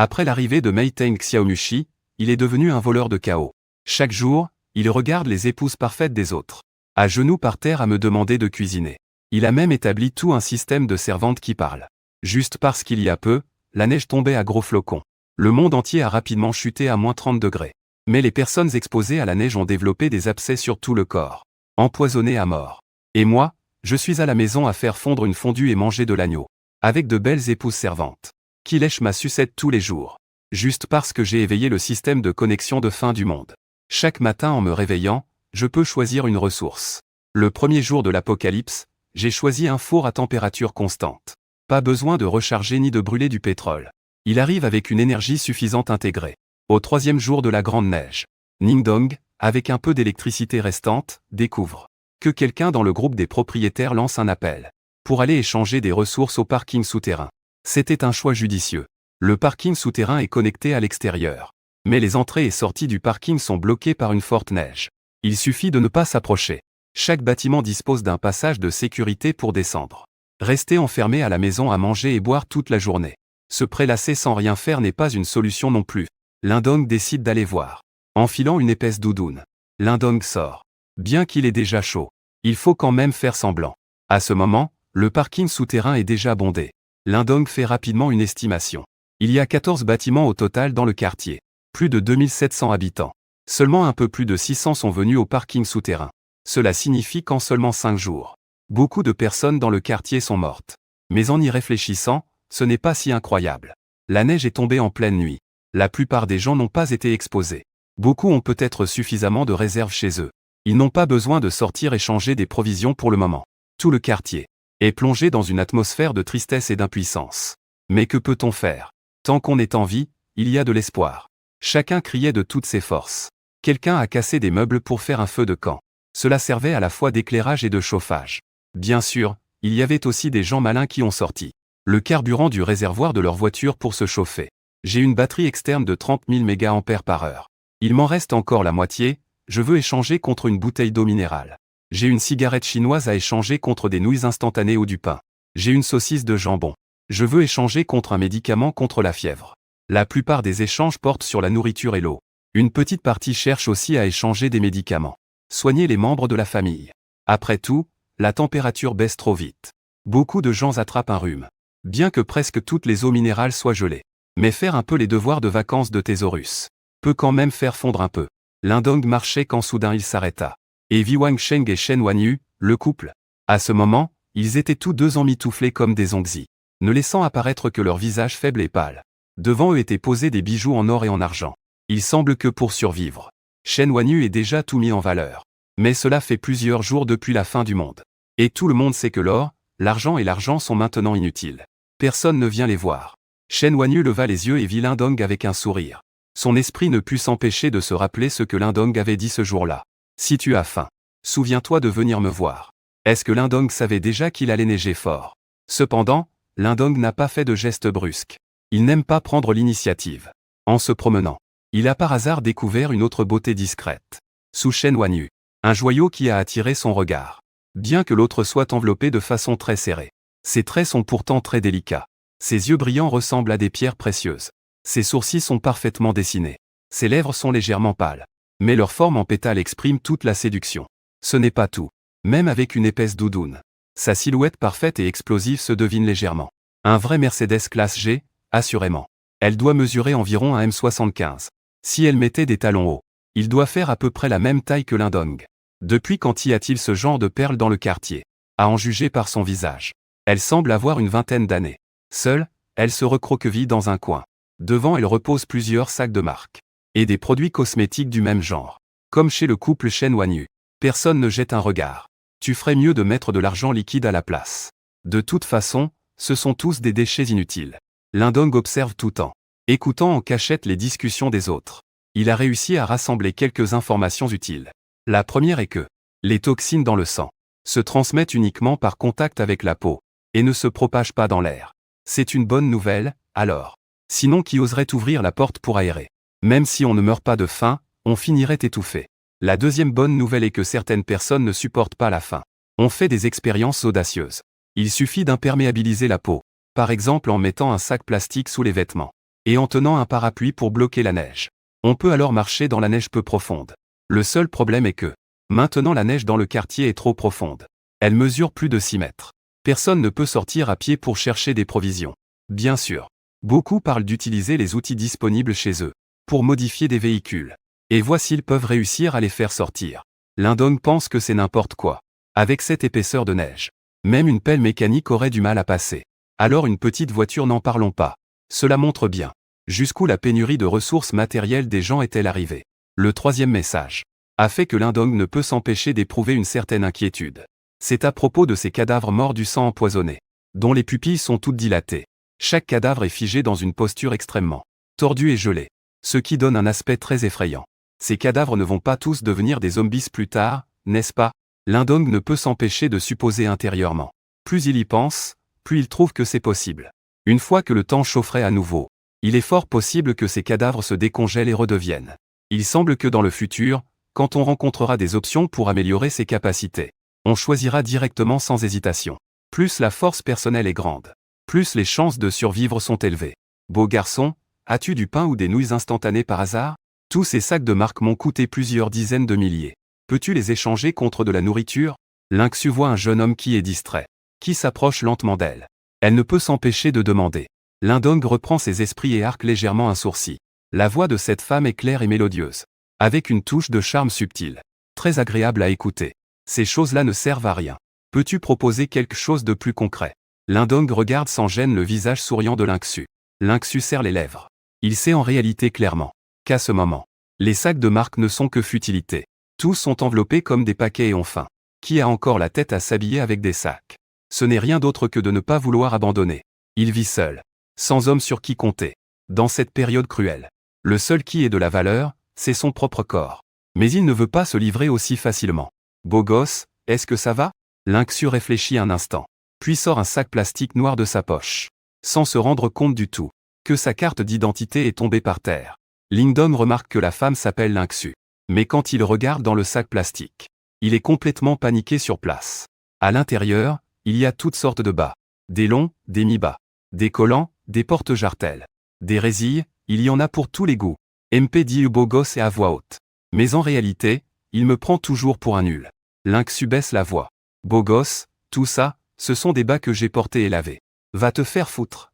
Après l'arrivée de Meiteng Xiaomushi, il est devenu un voleur de chaos. Chaque jour, il regarde les épouses parfaites des autres, à genoux par terre à me demander de cuisiner. Il a même établi tout un système de servantes qui parlent. Juste parce qu'il y a peu, la neige tombait à gros flocons. Le monde entier a rapidement chuté à moins 30 degrés. Mais les personnes exposées à la neige ont développé des abcès sur tout le corps, empoisonnés à mort. Et moi, je suis à la maison à faire fondre une fondue et manger de l'agneau, avec de belles épouses servantes, qui lèchent ma sucette tous les jours, juste parce que j'ai éveillé le système de connexion de fin du monde. Chaque matin en me réveillant, je peux choisir une ressource. Le premier jour de l'apocalypse, j'ai choisi un four à température constante. Pas besoin de recharger ni de brûler du pétrole. Il arrive avec une énergie suffisante intégrée. Au troisième jour de la grande neige, Ningdong, avec un peu d'électricité restante, découvre que quelqu'un dans le groupe des propriétaires lance un appel pour aller échanger des ressources au parking souterrain. C'était un choix judicieux. Le parking souterrain est connecté à l'extérieur, mais les entrées et sorties du parking sont bloquées par une forte neige. Il suffit de ne pas s'approcher. Chaque bâtiment dispose d'un passage de sécurité pour descendre. Rester enfermé à la maison à manger et boire toute la journée. Se prélasser sans rien faire n'est pas une solution non plus. Lindong décide d'aller voir. Enfilant une épaisse doudoune, Lindong sort. Bien qu'il est déjà chaud, il faut quand même faire semblant. À ce moment, le parking souterrain est déjà bondé. Lindong fait rapidement une estimation. Il y a 14 bâtiments au total dans le quartier. Plus de 2700 habitants. Seulement un peu plus de 600 sont venus au parking souterrain. Cela signifie qu'en seulement 5 jours, beaucoup de personnes dans le quartier sont mortes. Mais en y réfléchissant, ce n'est pas si incroyable. La neige est tombée en pleine nuit. La plupart des gens n'ont pas été exposés. Beaucoup ont peut-être suffisamment de réserves chez eux. Ils n'ont pas besoin de sortir et changer des provisions pour le moment. Tout le quartier est plongé dans une atmosphère de tristesse et d'impuissance. Mais que peut-on faire? Tant qu'on est en vie, il y a de l'espoir. Chacun criait de toutes ses forces. Quelqu'un a cassé des meubles pour faire un feu de camp. Cela servait à la fois d'éclairage et de chauffage. Bien sûr, il y avait aussi des gens malins qui ont sorti le carburant du réservoir de leur voiture pour se chauffer. J'ai une batterie externe de 30 000 mAh. Il m'en reste encore la moitié, je veux échanger contre une bouteille d'eau minérale. J'ai une cigarette chinoise à échanger contre des nouilles instantanées ou du pain. J'ai une saucisse de jambon. Je veux échanger contre un médicament contre la fièvre. La plupart des échanges portent sur la nourriture et l'eau. Une petite partie cherche aussi à échanger des médicaments. Soigner les membres de la famille. Après tout, la température baisse trop vite. Beaucoup de gens attrapent un rhume. Bien que presque toutes les eaux minérales soient gelées. Mais faire un peu les devoirs de vacances de Thésaurus peut quand même faire fondre un peu. Lindong marchait quand soudain il s'arrêta. Et vit Wang Sheng et Shen Wanyu, le couple. À ce moment, ils étaient tous deux emmitouflés comme des ongxis, ne laissant apparaître que leur visage faible et pâle. Devant eux étaient posés des bijoux en or et en argent. Il semble que pour survivre, Shen Wanyu est déjà tout mis en valeur. Mais cela fait plusieurs jours depuis la fin du monde. Et tout le monde sait que l'or, l'argent et l'argent sont maintenant inutiles. Personne ne vient les voir. Shen Wanyu leva les yeux et vit Lindong avec un sourire. Son esprit ne put s'empêcher de se rappeler ce que Lindong avait dit ce jour-là. Si tu as faim, souviens-toi de venir me voir. Est-ce que Lindong savait déjà qu'il allait neiger fort? Cependant, Lindong n'a pas fait de geste brusque. Il n'aime pas prendre l'initiative. En se promenant, il a par hasard découvert une autre beauté discrète. Sous Shen Wanyu, un joyau qui a attiré son regard. Bien que l'autre soit enveloppé de façon très serrée. Ses traits sont pourtant très délicats. Ses yeux brillants ressemblent à des pierres précieuses. Ses sourcils sont parfaitement dessinés. Ses lèvres sont légèrement pâles. Mais leur forme en pétale exprime toute la séduction. Ce n'est pas tout. Même avec une épaisse doudoune, sa silhouette parfaite et explosive se devine légèrement. Un vrai Mercedes classe G, assurément. Elle doit mesurer environ 1m75. Si elle mettait des talons hauts, il doit faire à peu près la même taille que Lindong. Depuis quand y a-t-il ce genre de perles dans le quartier? À en juger par son visage. Elle semble avoir une vingtaine d'années. Seule, elle se recroqueville dans un coin. Devant elle repose plusieurs sacs de marque. Et des produits cosmétiques du même genre. Comme chez le couple Shen Wanyu. Personne ne jette un regard. Tu ferais mieux de mettre de l'argent liquide à la place. De toute façon, ce sont tous des déchets inutiles. Lindong observe tout en écoutant en cachette les discussions des autres. Il a réussi à rassembler quelques informations utiles. La première est que les toxines dans le sang se transmettent uniquement par contact avec la peau et ne se propagent pas dans l'air. C'est une bonne nouvelle, alors. Sinon qui oserait ouvrir la porte pour aérer? Même si on ne meurt pas de faim, on finirait étouffé. La deuxième bonne nouvelle est que certaines personnes ne supportent pas la faim. On fait des expériences audacieuses. Il suffit d'imperméabiliser la peau. Par exemple en mettant un sac plastique sous les vêtements. et en tenant un parapluie pour bloquer la neige. On peut alors marcher dans la neige peu profonde. Le seul problème est que, maintenant la neige dans le quartier est trop profonde. Elle mesure plus de 6 mètres. Personne ne peut sortir à pied pour chercher des provisions. Bien sûr. Beaucoup parlent d'utiliser les outils disponibles chez eux, pour modifier des véhicules. Et voici s'ils peuvent réussir à les faire sortir. Lindong pense que c'est n'importe quoi. Avec cette épaisseur de neige, même une pelle mécanique aurait du mal à passer. Alors une petite voiture, n'en parlons pas. Cela montre bien jusqu'où la pénurie de ressources matérielles des gens est-elle arrivée. Le troisième message a fait que Lindong ne peut s'empêcher d'éprouver une certaine inquiétude. C'est à propos de ces cadavres morts du sang empoisonné, dont les pupilles sont toutes dilatées. Chaque cadavre est figé dans une posture extrêmement tordue et gelée, ce qui donne un aspect très effrayant. Ces cadavres ne vont pas tous devenir des zombies plus tard, n'est-ce pas? Lindong ne peut s'empêcher de supposer intérieurement. Plus il y pense, plus il trouve que c'est possible. Une fois que le temps chaufferait à nouveau, il est fort possible que ces cadavres se décongèlent et redeviennent. Il semble que dans le futur, quand on rencontrera des options pour améliorer ses capacités, on choisira directement sans hésitation. Plus la force personnelle est grande, plus les chances de survivre sont élevées. Beau garçon, as-tu du pain ou des nouilles instantanées par hasard? Tous ces sacs de marque m'ont coûté plusieurs dizaines de milliers. Peux-tu les échanger contre de la nourriture? Lynxu voit un jeune homme qui est distrait, qui s'approche lentement d'elle. Elle ne peut s'empêcher de demander. Lindong reprend ses esprits et arque légèrement un sourcil. La voix de cette femme est claire et mélodieuse, avec une touche de charme subtil, très agréable à écouter. Ces choses-là ne servent à rien. Peux-tu proposer quelque chose de plus concret? Lindong regarde sans gêne le visage souriant de Lynxu. Lynxu serre les lèvres. Il sait en réalité clairement qu'à ce moment, les sacs de marque ne sont que futilité. Tous sont enveloppés comme des paquets et ont faim. Qui a encore la tête à s'habiller avec des sacs? Ce n'est rien d'autre que de ne pas vouloir abandonner. Il vit seul, sans homme sur qui compter. Dans cette période cruelle, le seul qui ait de la valeur, c'est son propre corps. Mais il ne veut pas se livrer aussi facilement. Beau gosse, est-ce que ça va? Lynxu réfléchit un instant, puis sort un sac plastique noir de sa poche, sans se rendre compte du tout que sa carte d'identité est tombée par terre. Lindong remarque que la femme s'appelle Lynxu. Mais quand il regarde dans le sac plastique, il est complètement paniqué sur place. À l'intérieur, il y a toutes sortes de bas. Des longs, des mi-bas. Des collants, des porte-jartelles. Des résilles, il y en a pour tous les goûts. MP dit beau gosse et à voix haute. Mais en réalité, il me prend toujours pour un nul. Lynxu baisse la voix. Beau gosse, tout ça, ce sont des bas que j'ai portés et lavés. Va te faire foutre.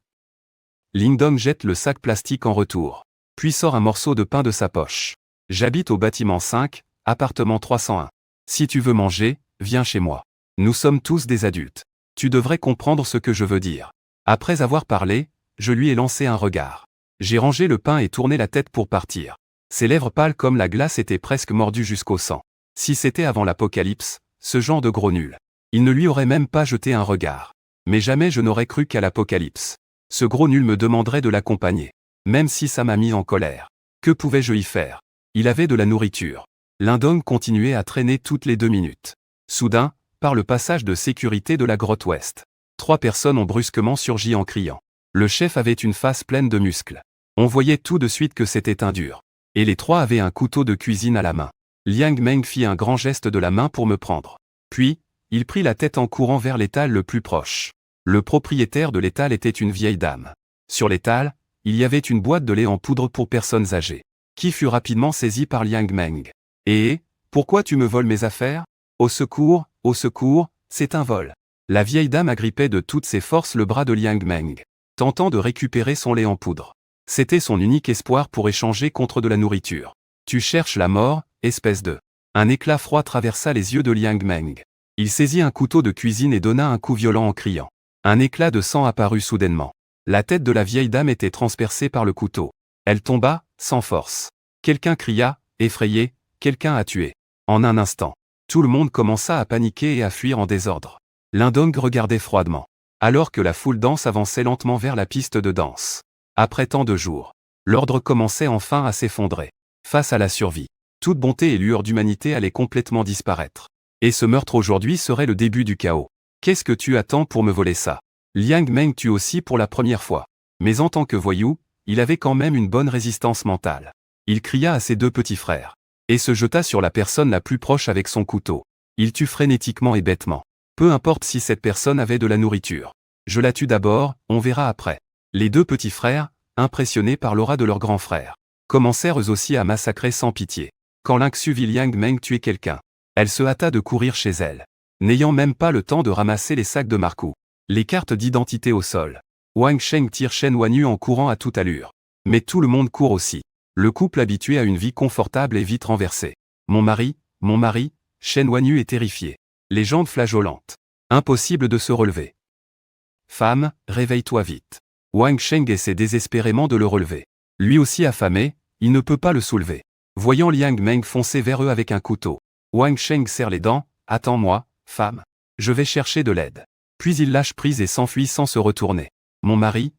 Lindong jette le sac plastique en retour, puis sort un morceau de pain de sa poche. J'habite au bâtiment 5, appartement 301. Si tu veux manger, viens chez moi. Nous sommes tous des adultes. Tu devrais comprendre ce que je veux dire. Après avoir parlé, je lui ai lancé un regard. J'ai rangé le pain et tourné la tête pour partir. Ses lèvres pâles comme la glace étaient presque mordues jusqu'au sang. Si c'était avant l'apocalypse, ce genre de gros nul, il ne lui aurait même pas jeté un regard. Mais jamais je n'aurais cru qu'à l'apocalypse, ce gros nul me demanderait de l'accompagner. Même si ça m'a mis en colère. Que pouvais-je y faire? Il avait de la nourriture. Lindong continuait à traîner toutes les 2 minutes. Soudain, par le passage de sécurité de la grotte ouest, 3 personnes ont brusquement surgi en criant. Le chef avait une face pleine de muscles. On voyait tout de suite que c'était un dur. Et les 3 avaient un couteau de cuisine à la main. Liang Meng fit un grand geste de la main pour me prendre. Puis, il prit la tête en courant vers l'étal le plus proche. Le propriétaire de l'étal était une vieille dame. Sur l'étal, il y avait une boîte de lait en poudre pour personnes âgées, qui fut rapidement saisie par Liang Meng. Et, pourquoi tu me voles mes affaires? Au secours, c'est un vol. La vieille dame agrippait de toutes ses forces le bras de Liang Meng, tentant de récupérer son lait en poudre. C'était son unique espoir pour échanger contre de la nourriture. Tu cherches la mort, espèce de... Un éclat froid traversa les yeux de Liang Meng. Il saisit un couteau de cuisine et donna un coup violent en criant. Un éclat de sang apparut soudainement. La tête de la vieille dame était transpercée par le couteau. Elle tomba, sans force. Quelqu'un cria, effrayé, quelqu'un a tué. En un instant, tout le monde commença à paniquer et à fuir en désordre. Lindong regardait froidement, alors que la foule dense avançait lentement vers la piste de danse. Après tant de jours, l'ordre commençait enfin à s'effondrer. Face à la survie, toute bonté et lueur d'humanité allaient complètement disparaître. Et ce meurtre aujourd'hui serait le début du chaos. Qu'est-ce que tu attends pour me voler ça? Liang Meng tue aussi pour la première fois. Mais en tant que voyou, il avait quand même une bonne résistance mentale. Il cria à ses 2 petits frères, et se jeta sur la personne la plus proche avec son couteau. Il tue frénétiquement et bêtement. Peu importe si cette personne avait de la nourriture. Je la tue d'abord, on verra après. Les 2 petits frères, impressionnés par l'aura de leur grand frère, commencèrent eux aussi à massacrer sans pitié. Quand Lingxu vit Liang Meng tuer quelqu'un, elle se hâta de courir chez elle, n'ayant même pas le temps de ramasser les sacs de marcou, les cartes d'identité au sol. Wang Sheng tire Shen Wanyu en courant à toute allure. Mais tout le monde court aussi. Le couple habitué à une vie confortable est vite renversé. Mon mari, Shen Wanyu est terrifié. Les jambes flageolantes. Impossible de se relever. Femme, réveille-toi vite. Wang Sheng essaie désespérément de le relever. Lui aussi affamé, il ne peut pas le soulever. Voyant Liang Meng foncer vers eux avec un couteau, Wang Sheng serre les dents. Attends-moi, femme. Je vais chercher de l'aide. Puis il lâche prise et s'enfuit sans se retourner. Mon mari,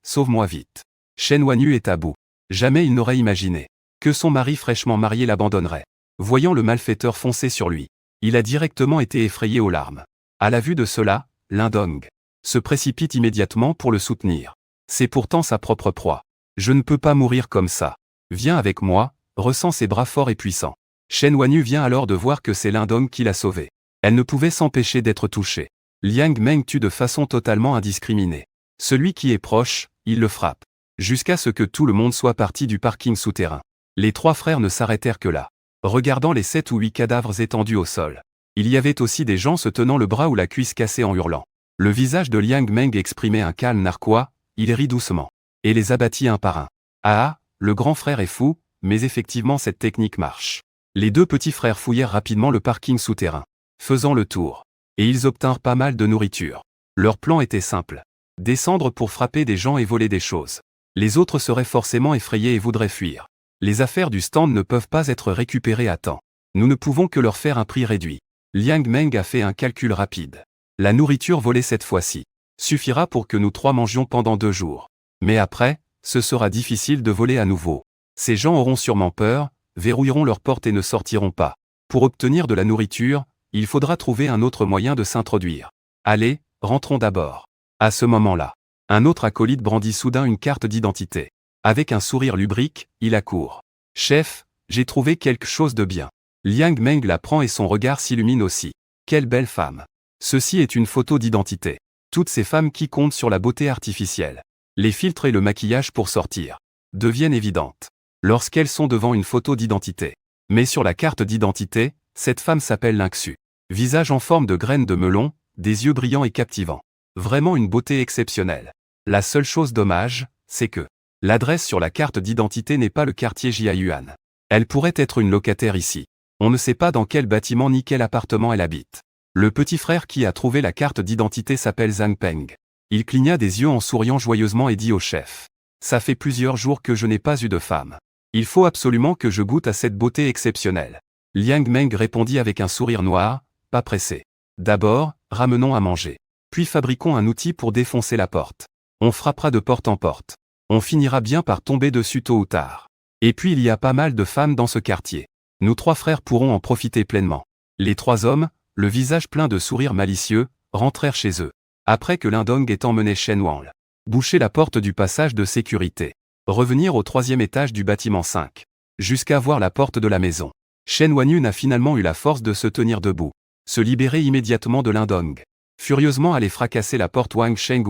sauve-moi vite. Shen Wanyu est à bout. Jamais il n'aurait imaginé que son mari fraîchement marié l'abandonnerait. Voyant le malfaiteur foncer sur lui, il a directement été effrayé aux larmes. À la vue de cela, Lindong se précipite immédiatement pour le soutenir. C'est pourtant sa propre proie. Je ne peux pas mourir comme ça. Viens avec moi, ressens ses bras forts et puissants. Shen Wanyu vient alors de voir que c'est Lindong qui l'a sauvé. Elle ne pouvait s'empêcher d'être touchée. Liang Meng tue de façon totalement indiscriminée. Celui qui est proche, il le frappe. Jusqu'à ce que tout le monde soit parti du parking souterrain. Les trois frères ne s'arrêtèrent que là, regardant les 7 ou 8 cadavres étendus au sol. Il y avait aussi des gens se tenant le bras ou la cuisse cassée en hurlant. Le visage de Liang Meng exprimait un calme narquois, il rit doucement, et les abattit un par un. Ah, le grand frère est fou, mais effectivement cette technique marche. Les deux petits frères fouillèrent rapidement le parking souterrain, faisant le tour. Et ils obtinrent pas mal de nourriture. Leur plan était simple. Descendre pour frapper des gens et voler des choses. Les autres seraient forcément effrayés et voudraient fuir. Les affaires du stand ne peuvent pas être récupérées à temps. Nous ne pouvons que leur faire un prix réduit. Liang Meng a fait un calcul rapide. La nourriture volée cette fois-ci suffira pour que nous trois mangions pendant 2 jours. Mais après, ce sera difficile de voler à nouveau. Ces gens auront sûrement peur, verrouilleront leurs portes et ne sortiront pas. Pour obtenir de la nourriture, il faudra trouver un autre moyen de s'introduire. Allez, rentrons d'abord. À ce moment-là, un autre acolyte brandit soudain une carte d'identité. Avec un sourire lubrique, il accourt. Chef, j'ai trouvé quelque chose de bien. Liang Meng la prend et son regard s'illumine aussi. Quelle belle femme. Ceci est une photo d'identité. Toutes ces femmes qui comptent sur la beauté artificielle, les filtres et le maquillage pour sortir, deviennent évidentes lorsqu'elles sont devant une photo d'identité. Mais sur la carte d'identité, cette femme s'appelle Lingxu. Visage en forme de graine de melon, des yeux brillants et captivants. Vraiment une beauté exceptionnelle. La seule chose dommage, c'est que l'adresse sur la carte d'identité n'est pas le quartier Jiayuan. Elle pourrait être une locataire ici. On ne sait pas dans quel bâtiment ni quel appartement elle habite. Le petit frère qui a trouvé la carte d'identité s'appelle Zhang Peng. Il cligna des yeux en souriant joyeusement et dit au chef. Ça fait plusieurs jours que je n'ai pas eu de femme. Il faut absolument que je goûte à cette beauté exceptionnelle. Liang Meng répondit avec un sourire noir, pas pressé. D'abord, ramenons à manger. Puis fabriquons un outil pour défoncer la porte. On frappera de porte en porte. On finira bien par tomber dessus tôt ou tard. Et puis il y a pas mal de femmes dans ce quartier. Nous 3 frères pourrons en profiter pleinement. Les 3 hommes, le visage plein de sourires malicieux, rentrèrent chez eux. Après que Lindong ait emmené Shen Wang boucher la porte du passage de sécurité. Revenir au 3e étage du bâtiment 5. Jusqu'à voir la porte de la maison. Shen Wanyu n'a finalement eu la force de se tenir debout. Se libérer immédiatement de Lindong. Furieusement aller fracasser la porte. Wang Sheng,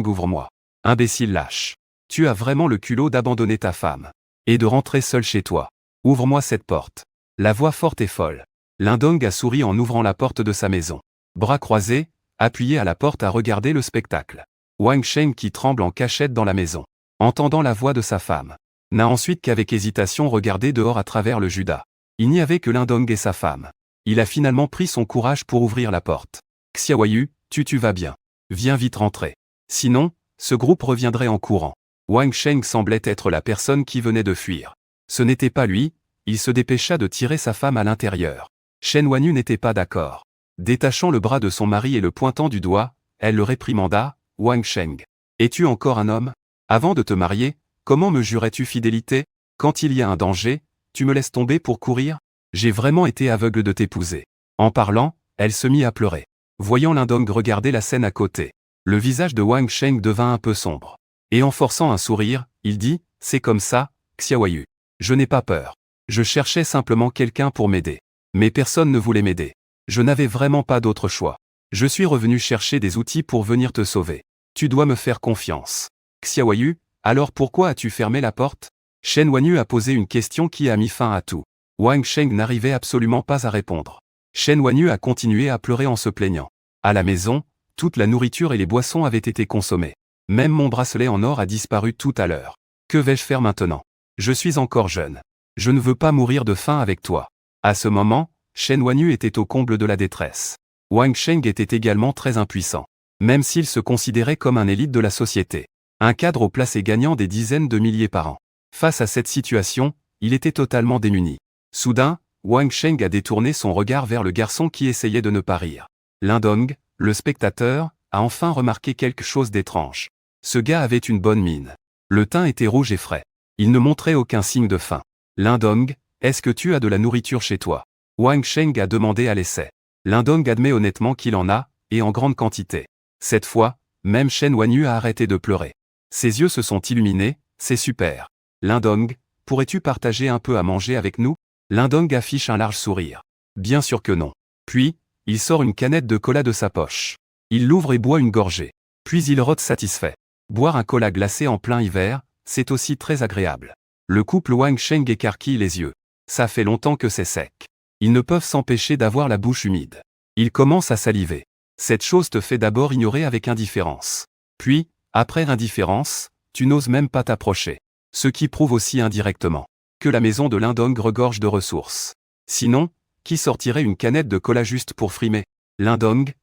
ouvre-moi. Imbécile lâche. Tu as vraiment le culot d'abandonner ta femme. Et de rentrer seul chez toi. Ouvre-moi cette porte. La voix forte et folle. Lindong a souri en ouvrant la porte de sa maison. Bras croisés, appuyé à la porte à regarder le spectacle. Wang Sheng qui tremble en cachette dans la maison, entendant la voix de sa femme, n'a ensuite qu'avec hésitation regardé dehors à travers le judas. Il n'y avait que Lindong et sa femme. Il a finalement pris son courage pour ouvrir la porte. Xiaoyu, tu vas bien. Viens vite rentrer. Sinon, ce groupe reviendrait en courant. Wang Sheng semblait être la personne qui venait de fuir. Ce n'était pas lui, il se dépêcha de tirer sa femme à l'intérieur. Shen Wanyu n'était pas d'accord. Détachant le bras de son mari et le pointant du doigt, elle le réprimanda. Wang Sheng. Es-tu encore un homme? Avant de te marier, comment me jurais-tu fidélité? Quand il y a un danger, tu me laisses tomber pour courir? J'ai vraiment été aveugle de t'épouser. En parlant, elle se mit à pleurer. Voyant Lindong regarder la scène à côté, le visage de Wang Sheng devint un peu sombre. Et en forçant un sourire, il dit, c'est comme ça, Xiaoyu. Je n'ai pas peur. Je cherchais simplement quelqu'un pour m'aider. Mais personne ne voulait m'aider. Je n'avais vraiment pas d'autre choix. Je suis revenu chercher des outils pour venir te sauver. Tu dois me faire confiance. Xiaoyu, Alors pourquoi as-tu fermé la porte? Shen Wanyu a posé une question qui a mis fin à tout. Wang Sheng n'arrivait absolument pas à répondre. Shen Wanyu a continué à pleurer en se plaignant. À la maison, toute la nourriture et les boissons avaient été consommées. Même mon bracelet en or a disparu tout à l'heure. Que vais-je faire maintenant? Je suis encore jeune. Je ne veux pas mourir de faim avec toi. À ce moment, Shen Wanyu était au comble de la détresse. Wang Sheng était également très impuissant. Même s'il se considérait comme un élite de la société. Un cadre au placé gagnant des dizaines de milliers par an. Face à cette situation, il était totalement démuni. Soudain, Wang Sheng a détourné son regard vers le garçon qui essayait de ne pas rire. Lindong, le spectateur, a enfin remarqué quelque chose d'étrange. Ce gars avait une bonne mine. Le teint était rouge et frais. Il ne montrait aucun signe de faim. Lindong, est-ce que tu as de la nourriture chez toi? Wang Sheng a demandé à l'essai. Lindong admet honnêtement qu'il en a, et en grande quantité. Cette fois, même Shen Wanyu a arrêté de pleurer. Ses yeux se sont illuminés, c'est super. Lindong, pourrais-tu partager un peu à manger avec nous? Lindong affiche un large sourire. Bien sûr que non. Puis, il sort une canette de cola de sa poche. Il l'ouvre et boit une gorgée. Puis il rote satisfait. Boire un cola glacé en plein hiver, c'est aussi très agréable. Le couple Wang Sheng écarquille les yeux. Ça fait longtemps que c'est sec. Ils ne peuvent s'empêcher d'avoir la bouche humide. Ils commencent à saliver. Cette chose te fait d'abord ignorer avec indifférence. Puis, après indifférence, tu n'oses même pas t'approcher. Ce qui prouve aussi indirectement que la maison de Lindong regorge de ressources. Sinon, qui sortirait une canette de cola juste pour frimer? Lindong,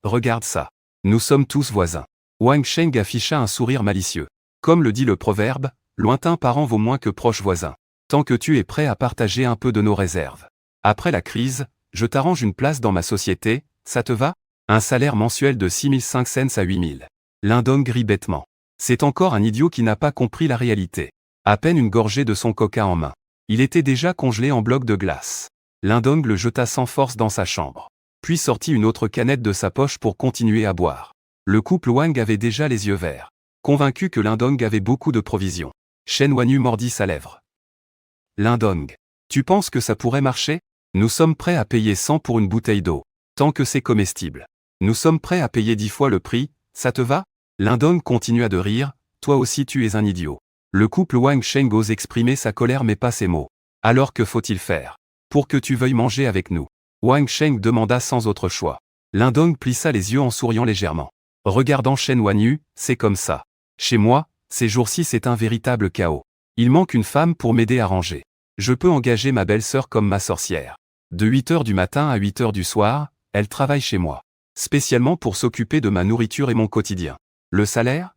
regarde ça. Nous sommes tous voisins. Wang Sheng afficha un sourire malicieux. Comme le dit le proverbe, lointain parent vaut moins que proche voisin. Tant que tu es prêt à partager un peu de nos réserves. Après la crise, je t'arrange une place dans ma société, ça te va? Un salaire mensuel de 6005 cents à 8000. Lindong rit bêtement. C'est encore un idiot qui n'a pas compris la réalité. À peine une gorgée de son coca en main. Il était déjà congelé en blocs de glace. Lindong le jeta sans force dans sa chambre. Puis sortit une autre canette de sa poche pour continuer à boire. Le couple Wang avait déjà les yeux verts. Convaincu que Lindong avait beaucoup de provisions. Shen Wanyu mordit sa lèvre. Lindong. Tu penses que ça pourrait marcher? Nous sommes prêts à payer 100 pour une bouteille d'eau. Tant que c'est comestible. Nous sommes prêts à payer 10 fois le prix, ça te va? Lindong continua de rire, toi aussi tu es un idiot. Le couple Wang Sheng ose exprimer sa colère mais pas ses mots. Alors que faut-il faire? Pour que tu veuilles manger avec nous. Wang Sheng demanda sans autre choix. Lindong plissa les yeux en souriant légèrement. Regardant Shen Wanyu, c'est comme ça. Chez moi, ces jours-ci c'est un véritable chaos. Il manque une femme pour m'aider à ranger. Je peux engager ma belle-sœur comme ma sorcière. De 8h du matin à 8h du soir, elle travaille chez moi. Spécialement pour s'occuper de ma nourriture et mon quotidien. Le salaire?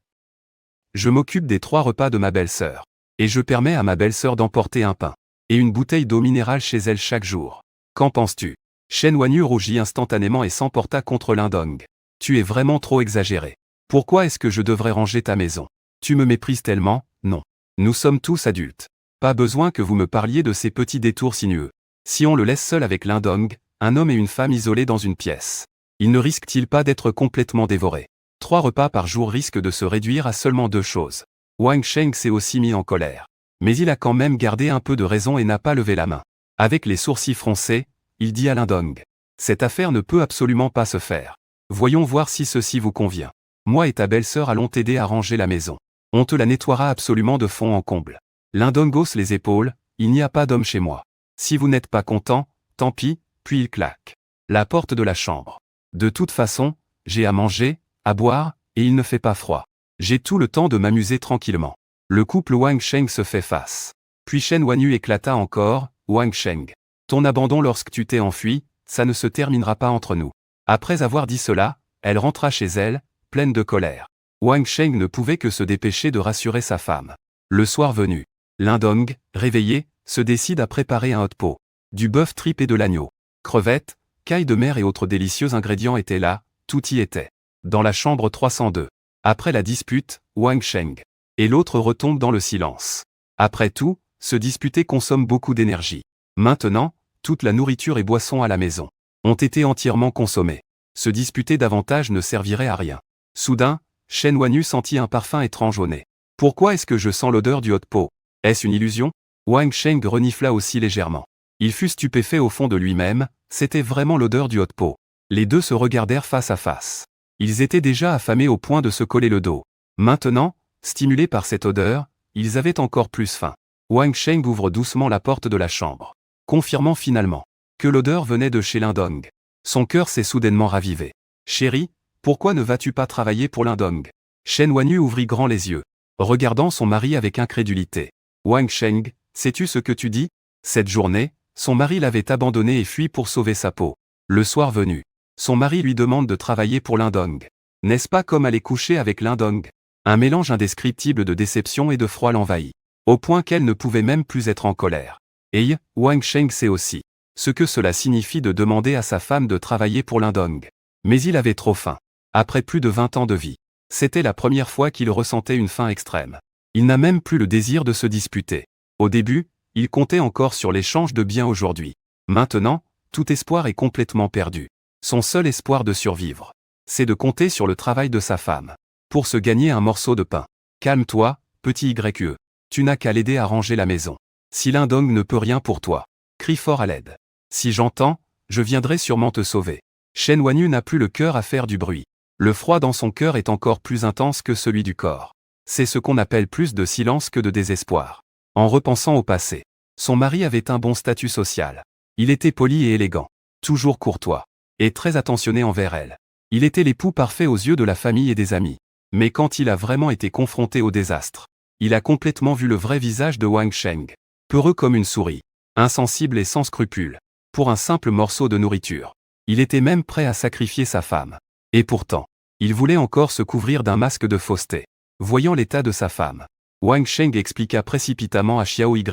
Je m'occupe des 3 repas de ma belle-sœur. Et je permets à ma belle-sœur d'emporter un pain. Et une bouteille d'eau minérale chez elle chaque jour. Qu'en penses-tu? Shen Wanyu rougit instantanément et s'emporta contre Lindong. Tu es vraiment trop exagéré. Pourquoi est-ce que je devrais ranger ta maison? Tu me méprises tellement? Non. Nous sommes tous adultes. Pas besoin que vous me parliez de ces petits détours sinueux. Si on le laisse seul avec Lindong, un homme et une femme isolés dans une pièce. Il ne risque-t-il pas d'être complètement dévoré? 3 repas par jour risquent de se réduire à seulement 2 choses. Wang Sheng s'est aussi mis en colère. Mais il a quand même gardé un peu de raison et n'a pas levé la main. Avec les sourcils froncés, il dit à Lindong. Cette affaire ne peut absolument pas se faire. Voyons voir si ceci vous convient. Moi et ta belle-sœur allons t'aider à ranger la maison. On te la nettoiera absolument de fond en comble. Lindong hausse les épaules, il n'y a pas d'homme chez moi. Si vous n'êtes pas content, tant pis, puis il claque la porte de la chambre. De toute façon, j'ai à manger, à boire, et il ne fait pas froid. J'ai tout le temps de m'amuser tranquillement. Le couple Wang Sheng se fait face. Puis Shen Wanyu éclata encore, Wang Sheng. Ton abandon lorsque tu t'es enfui, ça ne se terminera pas entre nous. Après avoir dit cela, elle rentra chez elle, pleine de colère. Wang Sheng ne pouvait que se dépêcher de rassurer sa femme. Le soir venu, Lindong, réveillé, se décide à préparer un hot pot. Du bœuf tripé de l'agneau. Crevettes, cailles de mer et autres délicieux ingrédients étaient là, tout y était. Dans la chambre 302. Après la dispute, Wang Sheng et l'autre retombent dans le silence. Après tout, se disputer consomme beaucoup d'énergie. Maintenant, toute la nourriture et boissons à la maison ont été entièrement consommées. Se disputer davantage ne servirait à rien. Soudain, Shen Wanyu sentit un parfum étrange au nez. Pourquoi est-ce que je sens l'odeur du hot pot? Est-ce une illusion? Wang Sheng renifla aussi légèrement. Il fut stupéfait au fond de lui-même, c'était vraiment l'odeur du hot pot. Les deux se regardèrent face à face. Ils étaient déjà affamés au point de se coller le dos. Maintenant, Stimulés par cette odeur, ils avaient encore plus faim. Wang Sheng ouvre doucement la porte de la chambre, confirmant finalement que l'odeur venait de chez Lindong. Son cœur s'est soudainement ravivé. « Chérie, pourquoi ne vas-tu pas travailler pour Lindong ?» Shen Wanyu ouvrit grand les yeux, regardant son mari avec incrédulité. « Wang Sheng, sais-tu ce que tu dis ?» Cette journée, son mari l'avait abandonnée et fui pour sauver sa peau. Le soir venu, son mari lui demande de travailler pour Lindong. N'est-ce pas comme aller coucher avec Lindong? Un mélange indescriptible de déception et de froid l'envahit, au point qu'elle ne pouvait même plus être en colère. Et Wang Sheng sait aussi ce que cela signifie de demander à sa femme de travailler pour Lindong. Mais il avait trop faim. Après plus de 20 ans de vie, c'était la première fois qu'il ressentait une faim extrême. Il n'a même plus le désir de se disputer. Au début, il comptait encore sur l'échange de biens aujourd'hui. Maintenant, tout espoir est complètement perdu. Son seul espoir de survivre, c'est de compter sur le travail de sa femme pour se gagner un morceau de pain. Calme-toi, petit YE. Tu n'as qu'à l'aider à ranger la maison. Si Lindong ne peut rien pour toi, crie fort à l'aide. Si j'entends, je viendrai sûrement te sauver. Shen Wanyu n'a plus le cœur à faire du bruit. Le froid dans son cœur est encore plus intense que celui du corps. C'est ce qu'on appelle plus de silence que de désespoir. En repensant au passé, son mari avait un bon statut social. Il était poli et élégant, toujours courtois, et très attentionné envers elle. Il était l'époux parfait aux yeux de la famille et des amis. Mais quand il a vraiment été confronté au désastre, il a complètement vu le vrai visage de Wang Sheng. Peureux comme une souris, insensible et sans scrupules, pour un simple morceau de nourriture. Il était même prêt à sacrifier sa femme. Et pourtant, il voulait encore se couvrir d'un masque de fausseté. Voyant l'état de sa femme, Wang Sheng expliqua précipitamment à Xiao Ye.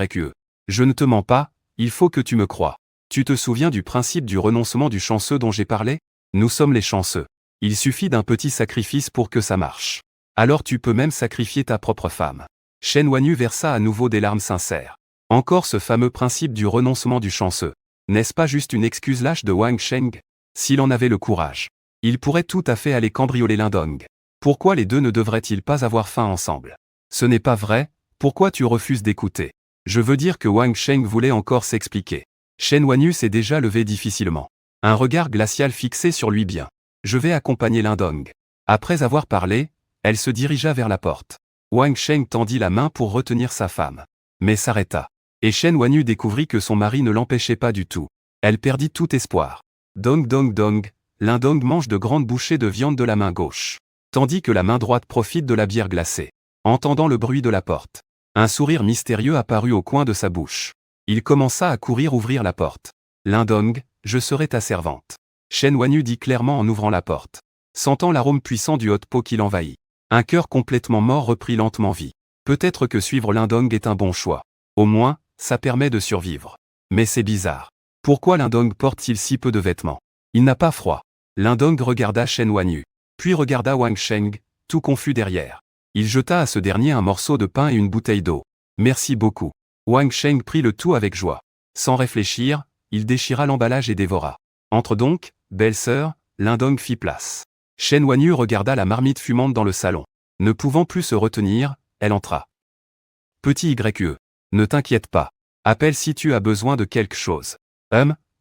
Je ne te mens pas, il faut que tu me crois. Tu te souviens du principe du renoncement du chanceux dont j'ai parlé? Nous sommes les chanceux. Il suffit d'un petit sacrifice pour que ça marche. Alors tu peux même sacrifier ta propre femme. Shen Wanyu versa à nouveau des larmes sincères. Encore ce fameux principe du renoncement du chanceux. N'est-ce pas juste une excuse lâche de Wang Sheng? S'il en avait le courage, il pourrait tout à fait aller cambrioler Lindong. Pourquoi les deux ne devraient-ils pas avoir faim ensemble? Ce n'est pas vrai, pourquoi tu refuses d'écouter? Je veux dire que Wang Sheng voulait encore s'expliquer. Shen Wanyu s'est déjà levé difficilement. Un regard glacial fixé sur lui bien. Je vais accompagner Lindong. Après avoir parlé, elle se dirigea vers la porte. Wang Sheng tendit la main pour retenir sa femme, mais s'arrêta. Et Shen Wanyu découvrit que son mari ne l'empêchait pas du tout. Elle perdit tout espoir. Dong dong dong, Lindong mange de grandes bouchées de viande de la main gauche, tandis que la main droite profite de la bière glacée. Entendant le bruit de la porte, un sourire mystérieux apparut au coin de sa bouche. Il commença à courir ouvrir la porte. Lindong, je serai ta servante. Shen Wanyu dit clairement en ouvrant la porte. Sentant l'arôme puissant du hot pot qui l'envahit, un cœur complètement mort reprit lentement vie. Peut-être que suivre Lindong est un bon choix. Au moins, ça permet de survivre. Mais c'est bizarre. Pourquoi Lindong porte-t-il si peu de vêtements? Il n'a pas froid. Lindong regarda Shen Wanyu, puis regarda Wang Sheng, tout confus derrière. Il jeta à ce dernier un morceau de pain et une bouteille d'eau. Merci beaucoup. Wang Sheng prit le tout avec joie. Sans réfléchir, il déchira l'emballage et dévora. Entre donc, belle-sœur, Lindong fit place. Shen Wanyu regarda la marmite fumante dans le salon. Ne pouvant plus se retenir, elle entra. Petit YE. Ne t'inquiète pas. Appelle si tu as besoin de quelque chose.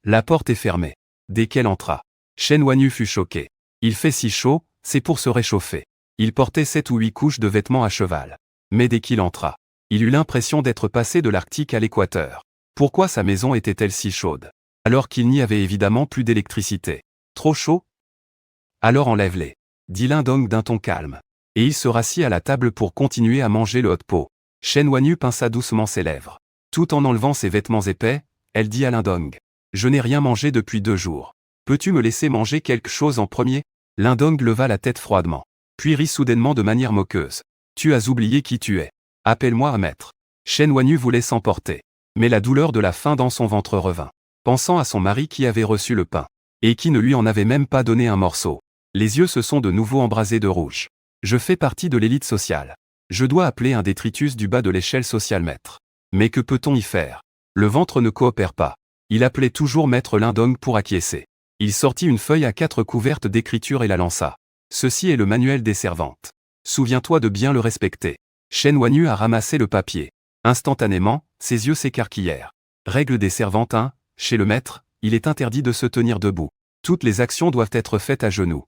La porte est fermée. Dès qu'elle entra, Shen Wanyu fut choqué. Il fait si chaud, c'est pour se réchauffer. Il portait 7 ou 8 couches de vêtements à cheval. Mais dès qu'il entra, il eut l'impression d'être passé de l'Arctique à l'Équateur. Pourquoi sa maison était-elle si chaude? Alors qu'il n'y avait évidemment plus d'électricité. Trop chaud? Alors enlève-les, dit Lindong d'un ton calme. Et il se rassit à la table pour continuer à manger le hot pot. Shen Wanyu pinça doucement ses lèvres. Tout en enlevant ses vêtements épais, elle dit à Lindong. Je n'ai rien mangé depuis 2 jours. Peux-tu me laisser manger quelque chose en premier? Lindong leva la tête froidement, puis rit soudainement de manière moqueuse. Tu as oublié qui tu es. Appelle-moi un maître. Shen Wanyu voulait s'emporter. Mais la douleur de la faim dans son ventre revint. Pensant à son mari qui avait reçu le pain, et qui ne lui en avait même pas donné un morceau. Les yeux se sont de nouveau embrasés de rouge. Je fais partie de l'élite sociale. Je dois appeler un détritus du bas de l'échelle sociale maître. Mais que peut-on y faire? Le ventre ne coopère pas. Il appelait toujours maître Lindong pour acquiescer. Il sortit une feuille à 4 couvertes d'écriture et la lança. Ceci est le manuel des servantes. Souviens-toi de bien le respecter. Shen Wanyu a ramassé le papier. Instantanément, ses yeux s'écarquillèrent. Règle des servantes 1, chez le maître, il est interdit de se tenir debout. Toutes les actions doivent être faites à genoux.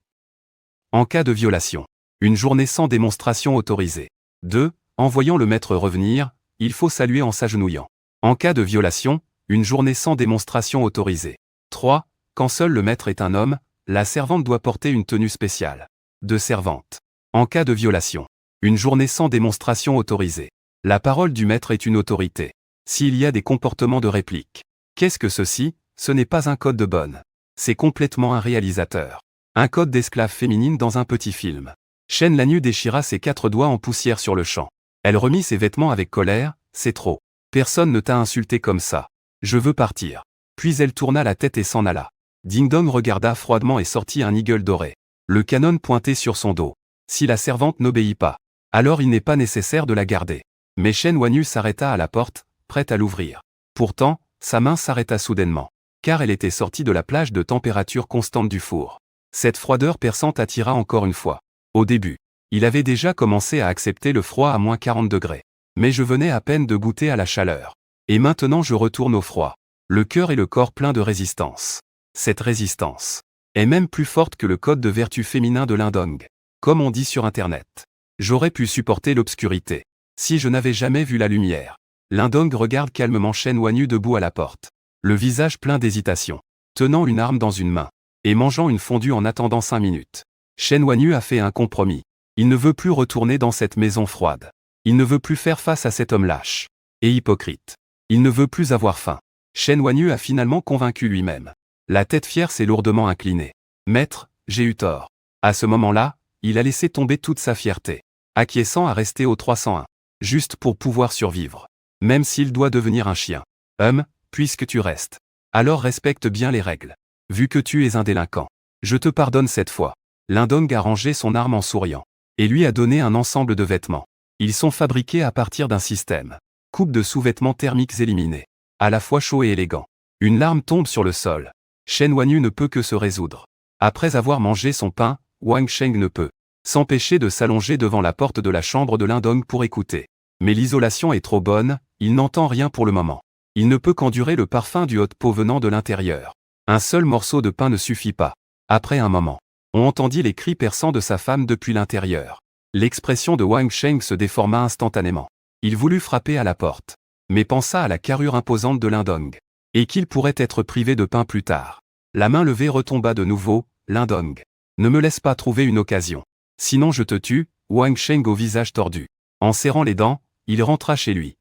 En cas de violation, une journée sans démonstration autorisée. 2. En voyant le maître revenir, il faut saluer en s'agenouillant. En cas de violation, une journée sans démonstration autorisée. 3. Quand seul le maître est un homme, la servante doit porter une tenue spéciale de servante. En cas de violation, une journée sans démonstration autorisée. La parole du maître est une autorité. S'il y a des comportements de réplique. Qu'est-ce que ceci? Ce n'est pas un code de bonne. C'est complètement un réalisateur. Un code d'esclave féminine dans un petit film. Shen Lanyu déchira ses 4 doigts en poussière sur le champ. Elle remit ses vêtements avec colère, c'est trop. Personne ne t'a insulté comme ça. Je veux partir. Puis elle tourna la tête et s'en alla. Ding Dong regarda froidement et sortit un eagle doré. Le canon pointé sur son dos. Si la servante n'obéit pas, alors il n'est pas nécessaire de la garder. Mais Shen Wanyu s'arrêta à la porte, prête à l'ouvrir. Pourtant, sa main s'arrêta soudainement. Car elle était sortie de la plage de température constante du four. Cette froideur perçante attira encore une fois. Au début, il avait déjà commencé à accepter le froid à moins 40 degrés. Mais je venais à peine de goûter à la chaleur. Et maintenant je retourne au froid. Le cœur et le corps pleins de résistance. Cette résistance est même plus forte que le code de vertu féminin de l'Indong. Comme on dit sur Internet. J'aurais pu supporter l'obscurité. Si je n'avais jamais vu la lumière. L'Indong regarde calmement Shen Wanyu debout à la porte. Le visage plein d'hésitation. Tenant une arme dans une main. Et mangeant une fondue en attendant 5 minutes. Shen Wanyu a fait un compromis. Il ne veut plus retourner dans cette maison froide. Il ne veut plus faire face à cet homme lâche. Et hypocrite. Il ne veut plus avoir faim. Shen Wanyu a finalement convaincu lui-même. La tête fière s'est lourdement inclinée. Maître, j'ai eu tort. À ce moment-là, il a laissé tomber toute sa fierté. Acquiesçant à rester au 301. Juste pour pouvoir survivre. Même s'il doit devenir un chien. Puisque tu restes. Alors respecte bien les règles. Vu que tu es un délinquant. Je te pardonne cette fois. L'Indong a rangé son arme en souriant. Et lui a donné un ensemble de vêtements. Ils sont fabriqués à partir d'un système. Coupe de sous-vêtements thermiques éliminés. À la fois chaud et élégant. Une larme tombe sur le sol. Shen Wanyu ne peut que se résoudre. Après avoir mangé son pain, Wang Sheng ne peut s'empêcher de s'allonger devant la porte de la chambre de l'Indong pour écouter. Mais l'isolation est trop bonne, il n'entend rien pour le moment. Il ne peut qu'endurer le parfum du hot pot venant de l'intérieur. Un seul morceau de pain ne suffit pas. Après un moment, on entendit les cris perçants de sa femme depuis l'intérieur. L'expression de Wang Sheng se déforma instantanément. Il voulut frapper à la porte. Mais pensa à la carrure imposante de l'Indong. Et qu'il pourrait être privé de pain plus tard. La main levée retomba de nouveau, l'Indong. Ne me laisse pas trouver une occasion. Sinon je te tue, Wang Sheng au visage tordu. En serrant les dents, il rentra chez lui.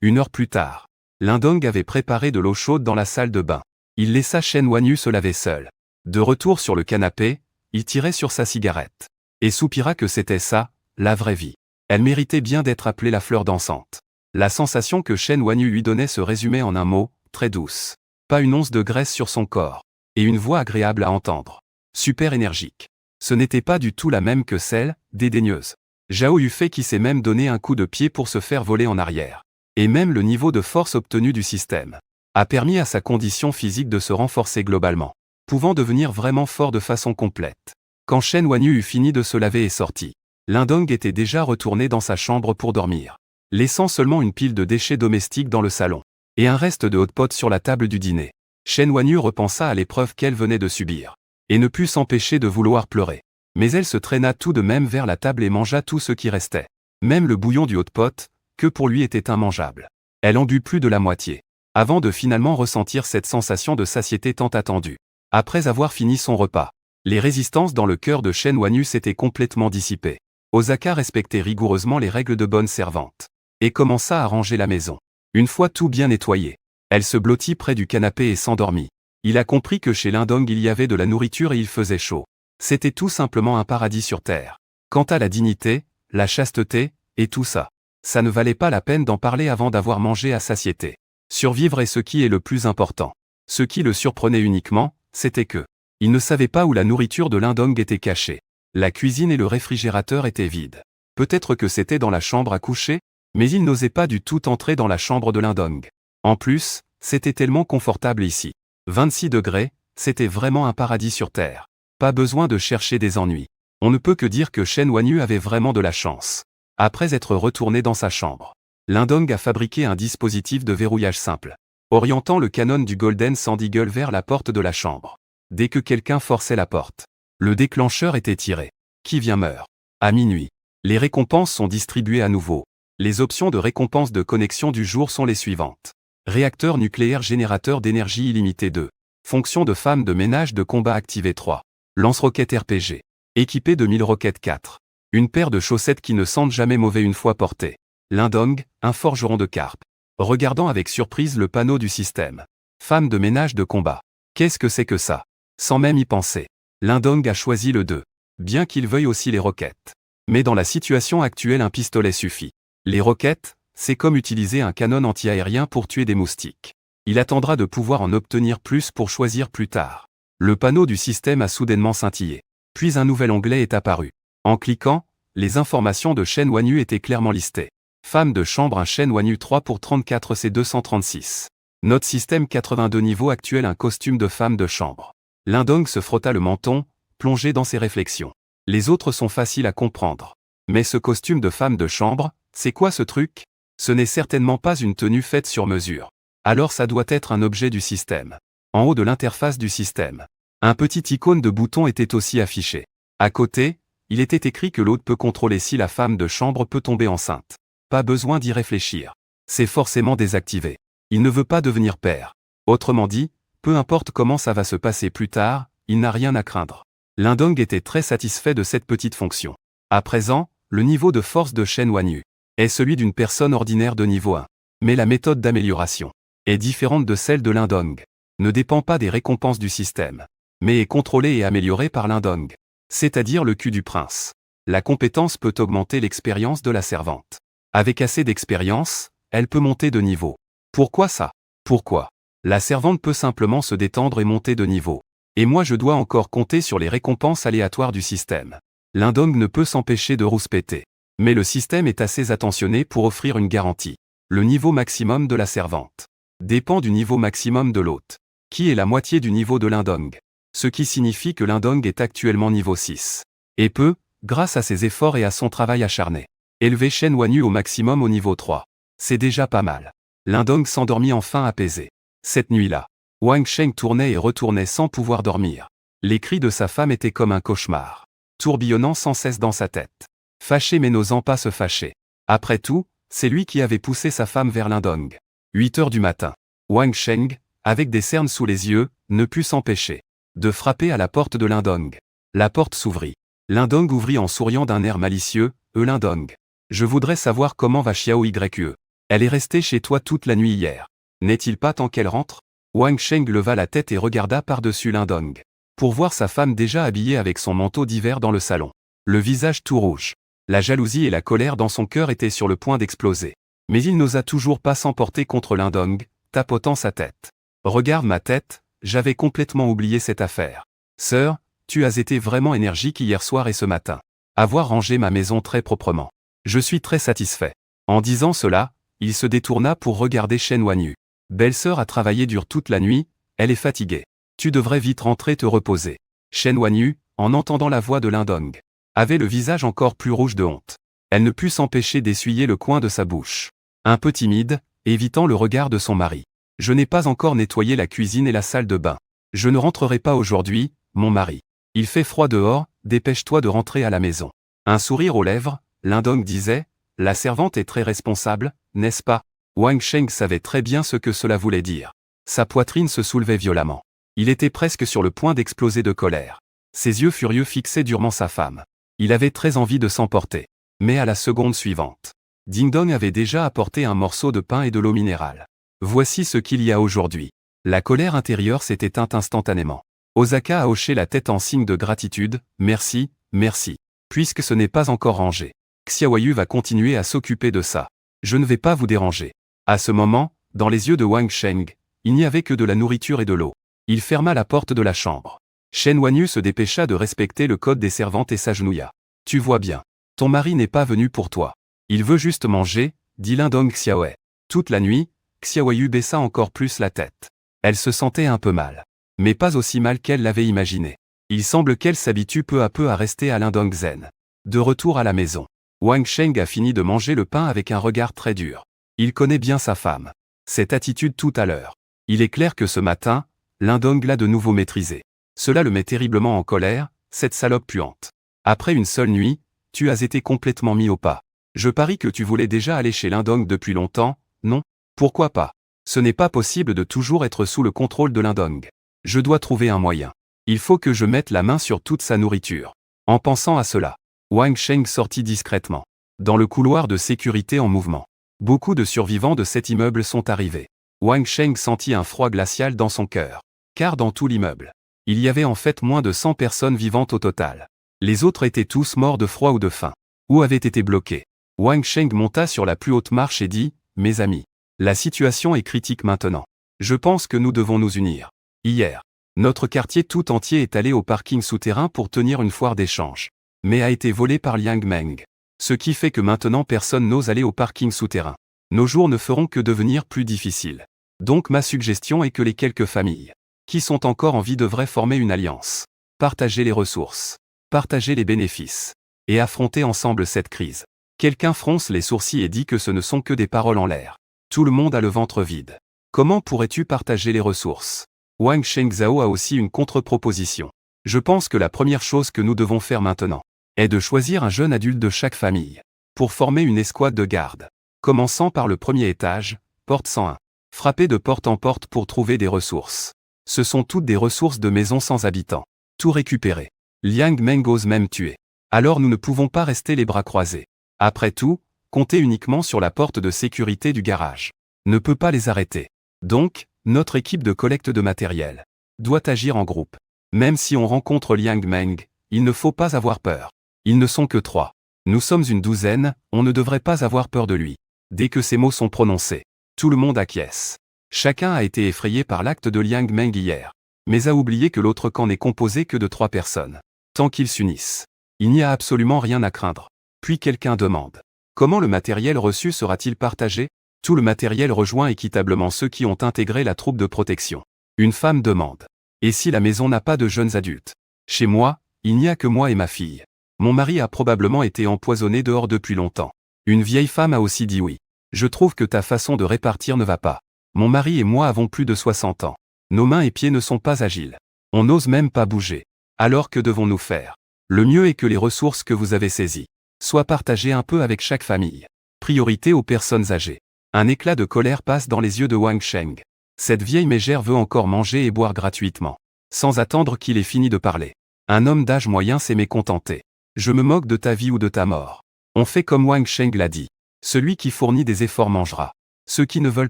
1 heure plus tard. L'Indong avait préparé de l'eau chaude dans la salle de bain. Il laissa Shen Wanyu se laver seul. De retour sur le canapé, il tirait sur sa cigarette. Et soupira que c'était ça, la vraie vie. Elle méritait bien d'être appelée la fleur dansante. La sensation que Shen Wanyu lui donnait se résumait en un mot, très douce. Pas une once de graisse sur son corps. Et une voix agréable à entendre. Super énergique. Ce n'était pas du tout la même que celle, dédaigneuse. Zhao Yufei qui s'est même donné un coup de pied pour se faire voler en arrière. Et même le niveau de force obtenu du système a permis à sa condition physique de se renforcer globalement, pouvant devenir vraiment fort de façon complète. Quand Shen Wanyu eut fini de se laver et sorti, l'Indong était déjà retourné dans sa chambre pour dormir, laissant seulement une pile de déchets domestiques dans le salon, et un reste de hot pot sur la table du dîner. Shen Wanyu repensa à l'épreuve qu'elle venait de subir, et ne put s'empêcher de vouloir pleurer. Mais elle se traîna tout de même vers la table et mangea tout ce qui restait. Même le bouillon du hot pot, que pour lui était immangeable. Elle en but plus de la moitié, avant de finalement ressentir cette sensation de satiété tant attendue. Après avoir fini son repas, les résistances dans le cœur de Shen Wanyu s'étaient complètement dissipées. Osaka respectait rigoureusement les règles de bonne servante, et commença à ranger la maison. Une fois tout bien nettoyé, elle se blottit près du canapé et s'endormit. Il a compris que chez l'Indong il y avait de la nourriture et il faisait chaud. C'était tout simplement un paradis sur terre. Quant à la dignité, la chasteté, et tout ça, ça ne valait pas la peine d'en parler avant d'avoir mangé à satiété. Survivre est ce qui est le plus important. Ce qui le surprenait uniquement, c'était que il ne savait pas où la nourriture de l'Indong était cachée. La cuisine et le réfrigérateur étaient vides. Peut-être que c'était dans la chambre à coucher, mais il n'osait pas du tout entrer dans la chambre de l'Indong. En plus, c'était tellement confortable ici. 26 degrés, c'était vraiment un paradis sur terre. Pas besoin de chercher des ennuis. On ne peut que dire que Shen Wanyu avait vraiment de la chance. Après être retourné dans sa chambre, l'Indong a fabriqué un dispositif de verrouillage simple, orientant le canon du Golden Sand Eagle vers la porte de la chambre. Dès que quelqu'un forçait la porte, le déclencheur était tiré. Qui vient meurt. À minuit, Les récompenses sont distribuées à nouveau. Les options de récompense de connexion du jour sont les suivantes. Réacteur nucléaire générateur d'énergie illimitée 2. Fonction de femme de ménage de combat activée 3. Lance-roquettes RPG. Équipé de 1000 roquettes 4. Une paire de chaussettes qui ne sentent jamais mauvais une fois portées. Lindong, un forgeron de carpe. Regardant avec surprise le panneau du système. Femme de ménage de combat. Qu'est-ce que c'est que ça? Sans même y penser. Lindong a choisi le 2. Bien qu'il veuille aussi les roquettes. Mais dans la situation actuelle un pistolet suffit. Les roquettes, c'est comme utiliser un canon anti-aérien pour tuer des moustiques. Il attendra de pouvoir en obtenir plus pour choisir plus tard. Le panneau du système a soudainement scintillé. Puis un nouvel onglet est apparu. En cliquant, les informations de Shen Wanyu étaient clairement listées. Femme de chambre un Shen Wanyu 3 pour 34 C 236. Note système 82 niveau actuel un costume de femme de chambre. Lindong se frotta le menton, plongé dans ses réflexions. Les autres sont faciles à comprendre. Mais ce costume de femme de chambre, c'est quoi ce truc? Ce n'est certainement pas une tenue faite sur mesure. Alors ça doit être un objet du système. En haut de l'interface du système, un petit icône de bouton était aussi affiché. À côté, il était écrit que l'hôte peut contrôler si la femme de chambre peut tomber enceinte. Pas besoin d'y réfléchir. C'est forcément désactivé. Il ne veut pas devenir père. Autrement dit, peu importe comment ça va se passer plus tard, il n'a rien à craindre. Lindong était très satisfait de cette petite fonction. À présent, le niveau de force de Shen Wanyu est celui d'une personne ordinaire de niveau 1. Mais la méthode d'amélioration est différente de celle de Lindong. Ne dépend pas des récompenses du système, mais est contrôlée et améliorée par Lindong. C'est-à-dire le cul du prince. La compétence peut augmenter l'expérience de la servante. Avec assez d'expérience, elle peut monter de niveau. Pourquoi ça? Pourquoi? La servante peut simplement se détendre et monter de niveau. Et moi je dois encore compter sur les récompenses aléatoires du système. Lindong ne peut s'empêcher de rouspéter. Mais le système est assez attentionné pour offrir une garantie. Le niveau maximum de la servante dépend du niveau maximum de l'hôte, qui est la moitié du niveau de Lindong. Ce qui signifie que Lindong est actuellement niveau 6. Et peut, grâce à ses efforts et à son travail acharné, élever Shen Wanyu au maximum au niveau 3. C'est déjà pas mal. Lindong s'endormit enfin apaisé. Cette nuit-là, Wang Sheng tournait et retournait sans pouvoir dormir. Les cris de sa femme étaient comme un cauchemar, tourbillonnant sans cesse dans sa tête. Fâché mais n'osant pas se fâcher. Après tout, c'est lui qui avait poussé sa femme vers Lindong. 8 heures du matin. Wang Sheng, avec des cernes sous les yeux, ne put s'empêcher de frapper à la porte de Lindong. La porte s'ouvrit. Lindong ouvrit en souriant d'un air malicieux. Lindong. Je voudrais savoir comment va Xiao Yue. Elle est restée chez toi toute la nuit hier. N'est-il pas temps qu'elle rentre? Wang Sheng leva la tête et regarda par-dessus Lindong, pour voir sa femme déjà habillée avec son manteau d'hiver dans le salon. Le visage tout rouge. La jalousie et la colère dans son cœur étaient sur le point d'exploser. Mais il n'osa toujours pas s'emporter contre Lindong, tapotant sa tête. Regarde ma tête, j'avais complètement oublié cette affaire. Sœur, tu as été vraiment énergique hier soir et ce matin. Avoir rangé ma maison très proprement. Je suis très satisfait. En disant cela, il se détourna pour regarder Shen Wanyu. Belle-sœur a travaillé dur toute la nuit, elle est fatiguée. Tu devrais vite rentrer te reposer. Shen Wanyu, en entendant la voix de Lindong, avait le visage encore plus rouge de honte. Elle ne put s'empêcher d'essuyer le coin de sa bouche. Un peu timide, évitant le regard de son mari. Je n'ai pas encore nettoyé la cuisine et la salle de bain. Je ne rentrerai pas aujourd'hui, mon mari. Il fait froid dehors, dépêche-toi de rentrer à la maison. Un sourire aux lèvres, Lindong disait, la servante est très responsable, n'est-ce pas? Wang Sheng savait très bien ce que cela voulait dire. Sa poitrine se soulevait violemment. Il était presque sur le point d'exploser de colère. Ses yeux furieux fixaient durement sa femme. Il avait très envie de s'emporter. Mais à la seconde suivante, Ding Dong avait déjà apporté un morceau de pain et de l'eau minérale. Voici ce qu'il y a aujourd'hui. La colère intérieure s'est éteinte instantanément. Osaka a hoché la tête en signe de gratitude. Merci, merci. Puisque ce n'est pas encore rangé, Xiaoyu va continuer à s'occuper de ça. Je ne vais pas vous déranger. À ce moment, dans les yeux de Wang Sheng, il n'y avait que de la nourriture et de l'eau. Il ferma la porte de la chambre. Shen Wanyu se dépêcha de respecter le code des servantes et s'agenouilla. Tu vois bien. Ton mari n'est pas venu pour toi. Il veut juste manger, dit Lindong Xiaoe. Toute la nuit, Xiaoyu baissa encore plus la tête. Elle se sentait un peu mal. Mais pas aussi mal qu'elle l'avait imaginé. Il semble qu'elle s'habitue peu à peu à rester à Lindong Zen. De retour à la maison, Wang Sheng a fini de manger le pain avec un regard très dur. Il connaît bien sa femme. Cette attitude tout à l'heure. Il est clair que ce matin, Lindong l'a de nouveau maîtrisé. Cela le met terriblement en colère, cette salope puante. Après une seule nuit, tu as été complètement mis au pas. Je parie que tu voulais déjà aller chez Lindong depuis longtemps, non? Pourquoi pas? Ce n'est pas possible de toujours être sous le contrôle de Lindong. Je dois trouver un moyen. Il faut que je mette la main sur toute sa nourriture. En pensant à cela, Wang Sheng sortit discrètement. Dans le couloir de sécurité en mouvement. Beaucoup de survivants de cet immeuble sont arrivés. Wang Sheng sentit un froid glacial dans son cœur. Car dans tout l'immeuble, il y avait en fait moins de 100 personnes vivantes au total. Les autres étaient tous morts de froid ou de faim. Ou avaient été bloqués. Wang Sheng monta sur la plus haute marche et dit, « Mes amis, la situation est critique maintenant. Je pense que nous devons nous unir. Hier, notre quartier tout entier est allé au parking souterrain pour tenir une foire d'échange. Mais a été volé par Liang Meng. Ce qui fait que maintenant personne n'ose aller au parking souterrain. Nos jours ne feront que devenir plus difficiles. Donc ma suggestion est que les quelques familles qui sont encore en vie devraient former une alliance. Partager les ressources. Partager les bénéfices. Et affronter ensemble cette crise. » Quelqu'un fronce les sourcils et dit que ce ne sont que des paroles en l'air. Tout le monde a le ventre vide. Comment pourrais-tu partager les ressources? Wang Shengzhao a aussi une contre-proposition. Je pense que la première chose que nous devons faire maintenant est de choisir un jeune adulte de chaque famille pour former une escouade de garde. Commençant par le premier étage, porte 101. Frapper de porte en porte pour trouver des ressources. Ce sont toutes des ressources de maisons sans habitants. Tout récupérer. Liang Meng ose même tuer. Alors nous ne pouvons pas rester les bras croisés. Après tout, comptez uniquement sur la porte de sécurité du garage. Ne peut pas les arrêter. Donc, notre équipe de collecte de matériel doit agir en groupe. Même si on rencontre Liang Meng, il ne faut pas avoir peur. Ils ne sont que 3. Nous sommes une douzaine, on ne devrait pas avoir peur de lui. Dès que ces mots sont prononcés, tout le monde acquiesce. Chacun a été effrayé par l'acte de Liang Meng hier, mais a oublié que l'autre camp n'est composé que de 3 personnes. Tant qu'ils s'unissent, il n'y a absolument rien à craindre. Puis quelqu'un demande. Comment le matériel reçu sera-t-il partagé? Tout le matériel rejoint équitablement ceux qui ont intégré la troupe de protection. Une femme demande. Et si la maison n'a pas de jeunes adultes? Chez moi, il n'y a que moi et ma fille. Mon mari a probablement été empoisonné dehors depuis longtemps. Une vieille femme a aussi dit oui. Je trouve que ta façon de répartir ne va pas. Mon mari et moi avons plus de 60 ans. Nos mains et pieds ne sont pas agiles. On n'ose même pas bouger. Alors que devons-nous faire? Le mieux est que les ressources que vous avez saisies soient partagées un peu avec chaque famille. Priorité aux personnes âgées. Un éclat de colère passe dans les yeux de Wang Sheng. Cette vieille mégère veut encore manger et boire gratuitement. Sans attendre qu'il ait fini de parler. Un homme d'âge moyen s'est mécontenté. Je me moque de ta vie ou de ta mort. On fait comme Wang Sheng l'a dit. Celui qui fournit des efforts mangera. Ceux qui ne veulent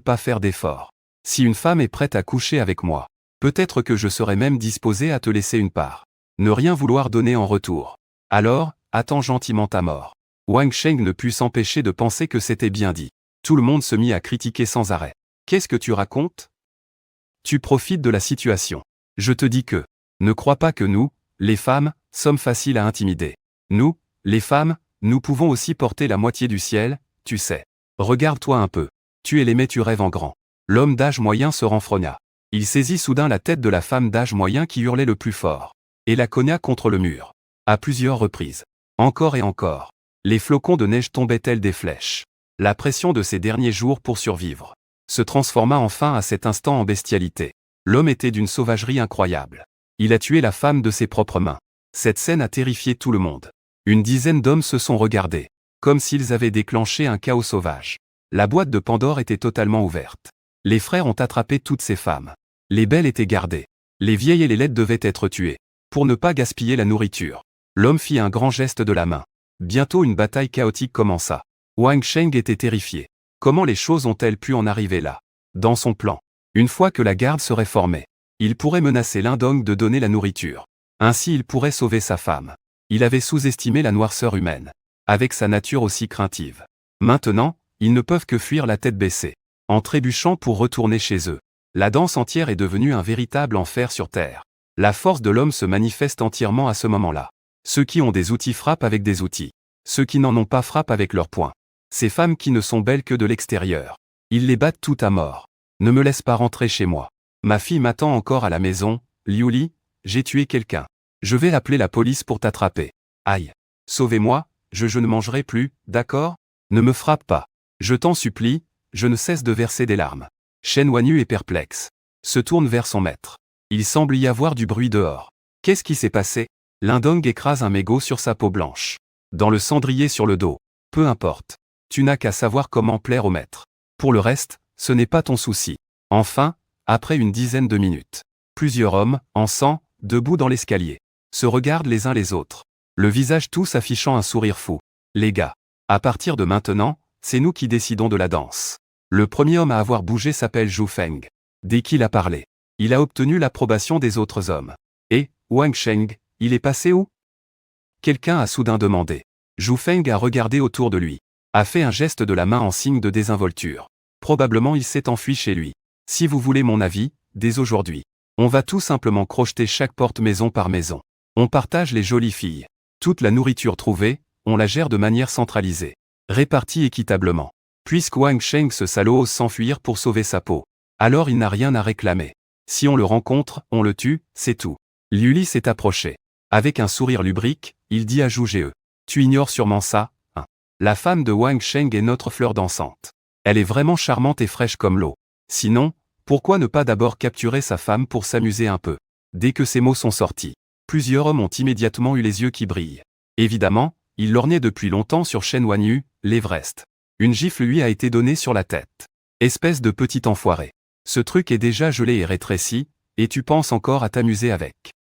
pas faire d'efforts. Si une femme est prête à coucher avec moi, peut-être que je serai même disposé à te laisser une part. Ne rien vouloir donner en retour. Alors, attends gentiment ta mort. Wang Sheng ne put s'empêcher de penser que c'était bien dit. Tout le monde se mit à critiquer sans arrêt. Qu'est-ce que tu racontes? Tu profites de la situation. Je te dis que, ne crois pas que nous, les femmes, sommes faciles à intimider. Nous, les femmes, nous pouvons aussi porter la moitié du ciel, tu sais. Regarde-toi un peu. Tu es l'aimé, tu rêves en grand. L'homme d'âge moyen se renfrogna. Il saisit soudain la tête de la femme d'âge moyen qui hurlait le plus fort. Et la cogna contre le mur. À plusieurs reprises. Encore et encore. Les flocons de neige tombaient tels des flèches. La pression de ces derniers jours pour survivre se transforma enfin à cet instant en bestialité. L'homme était d'une sauvagerie incroyable. Il a tué la femme de ses propres mains. Cette scène a terrifié tout le monde. Une dizaine d'hommes se sont regardés, comme s'ils avaient déclenché un chaos sauvage. La boîte de Pandore était totalement ouverte. Les frères ont attrapé toutes ces femmes. Les belles étaient gardées. Les vieilles et les laides devaient être tuées. Pour ne pas gaspiller la nourriture. L'homme fit un grand geste de la main. Bientôt une bataille chaotique commença. Wang Sheng était terrifié. Comment les choses ont-elles pu en arriver là? Dans son plan, une fois que la garde serait formée, il pourrait menacer Lindong de donner la nourriture. Ainsi il pourrait sauver sa femme. Il avait sous-estimé la noirceur humaine, avec sa nature aussi craintive. Maintenant, ils ne peuvent que fuir la tête baissée, en trébuchant pour retourner chez eux. La danse entière est devenue un véritable enfer sur terre. La force de l'homme se manifeste entièrement à ce moment-là. Ceux qui ont des outils frappent avec des outils. Ceux qui n'en ont pas frappent avec leurs poings. Ces femmes qui ne sont belles que de l'extérieur. Ils les battent toutes à mort. Ne me laisse pas rentrer chez moi. Ma fille m'attend encore à la maison. Liuli, j'ai tué quelqu'un. Je vais appeler la police pour t'attraper. Aïe. Sauvez-moi, je ne mangerai plus, d'accord? Ne me frappe pas. Je t'en supplie, je ne cesse de verser des larmes. Shen Wanyu est perplexe. Se tourne vers son maître. Il semble y avoir du bruit dehors. Qu'est-ce qui s'est passé? Lindong écrase un mégot sur sa peau blanche. dans le cendrier sur le dos. Peu importe. Tu n'as qu'à savoir comment plaire au maître. Pour le reste, ce n'est pas ton souci. Enfin, après une dizaine de minutes, plusieurs hommes, en sang, debout dans l'escalier, se regardent les uns les autres, le visage tous affichant un sourire fou. Les gars, à partir de maintenant, c'est nous qui décidons de la danse. Le premier homme à avoir bougé s'appelle Zhu Feng. Dès qu'il a parlé, il a obtenu l'approbation des autres hommes. Et, Wang Sheng, il est passé où? Quelqu'un a soudain demandé. Zhu Feng a regardé autour de lui, a fait un geste de la main en signe de désinvolture. Probablement il s'est enfui chez lui. Si vous voulez mon avis, dès aujourd'hui, on va tout simplement crocheter chaque porte maison par maison. On partage les jolies filles. Toute la nourriture trouvée, on la gère de manière centralisée, répartie équitablement. Puisque Wang Sheng ce salaud ose s'enfuir pour sauver sa peau, alors il n'a rien à réclamer. Si on le rencontre, on le tue, c'est tout. Liu Li s'est approché. Avec un sourire lubrique, il dit à Zhu Ge. Tu ignores sûrement ça, hein. La femme de Wang Sheng est notre fleur dansante. Elle est vraiment charmante et fraîche comme l'eau. Sinon, pourquoi ne pas d'abord capturer sa femme pour s'amuser un peu? Dès que ces mots sont sortis, plusieurs hommes ont immédiatement eu les yeux qui brillent. Évidemment, il lorgnait depuis longtemps sur Shen Wanyu, l'Everest. Une gifle lui a été donnée sur la tête. Espèce de petit enfoiré. Ce truc est déjà gelé et rétréci, et tu penses encore à t'amuser avec.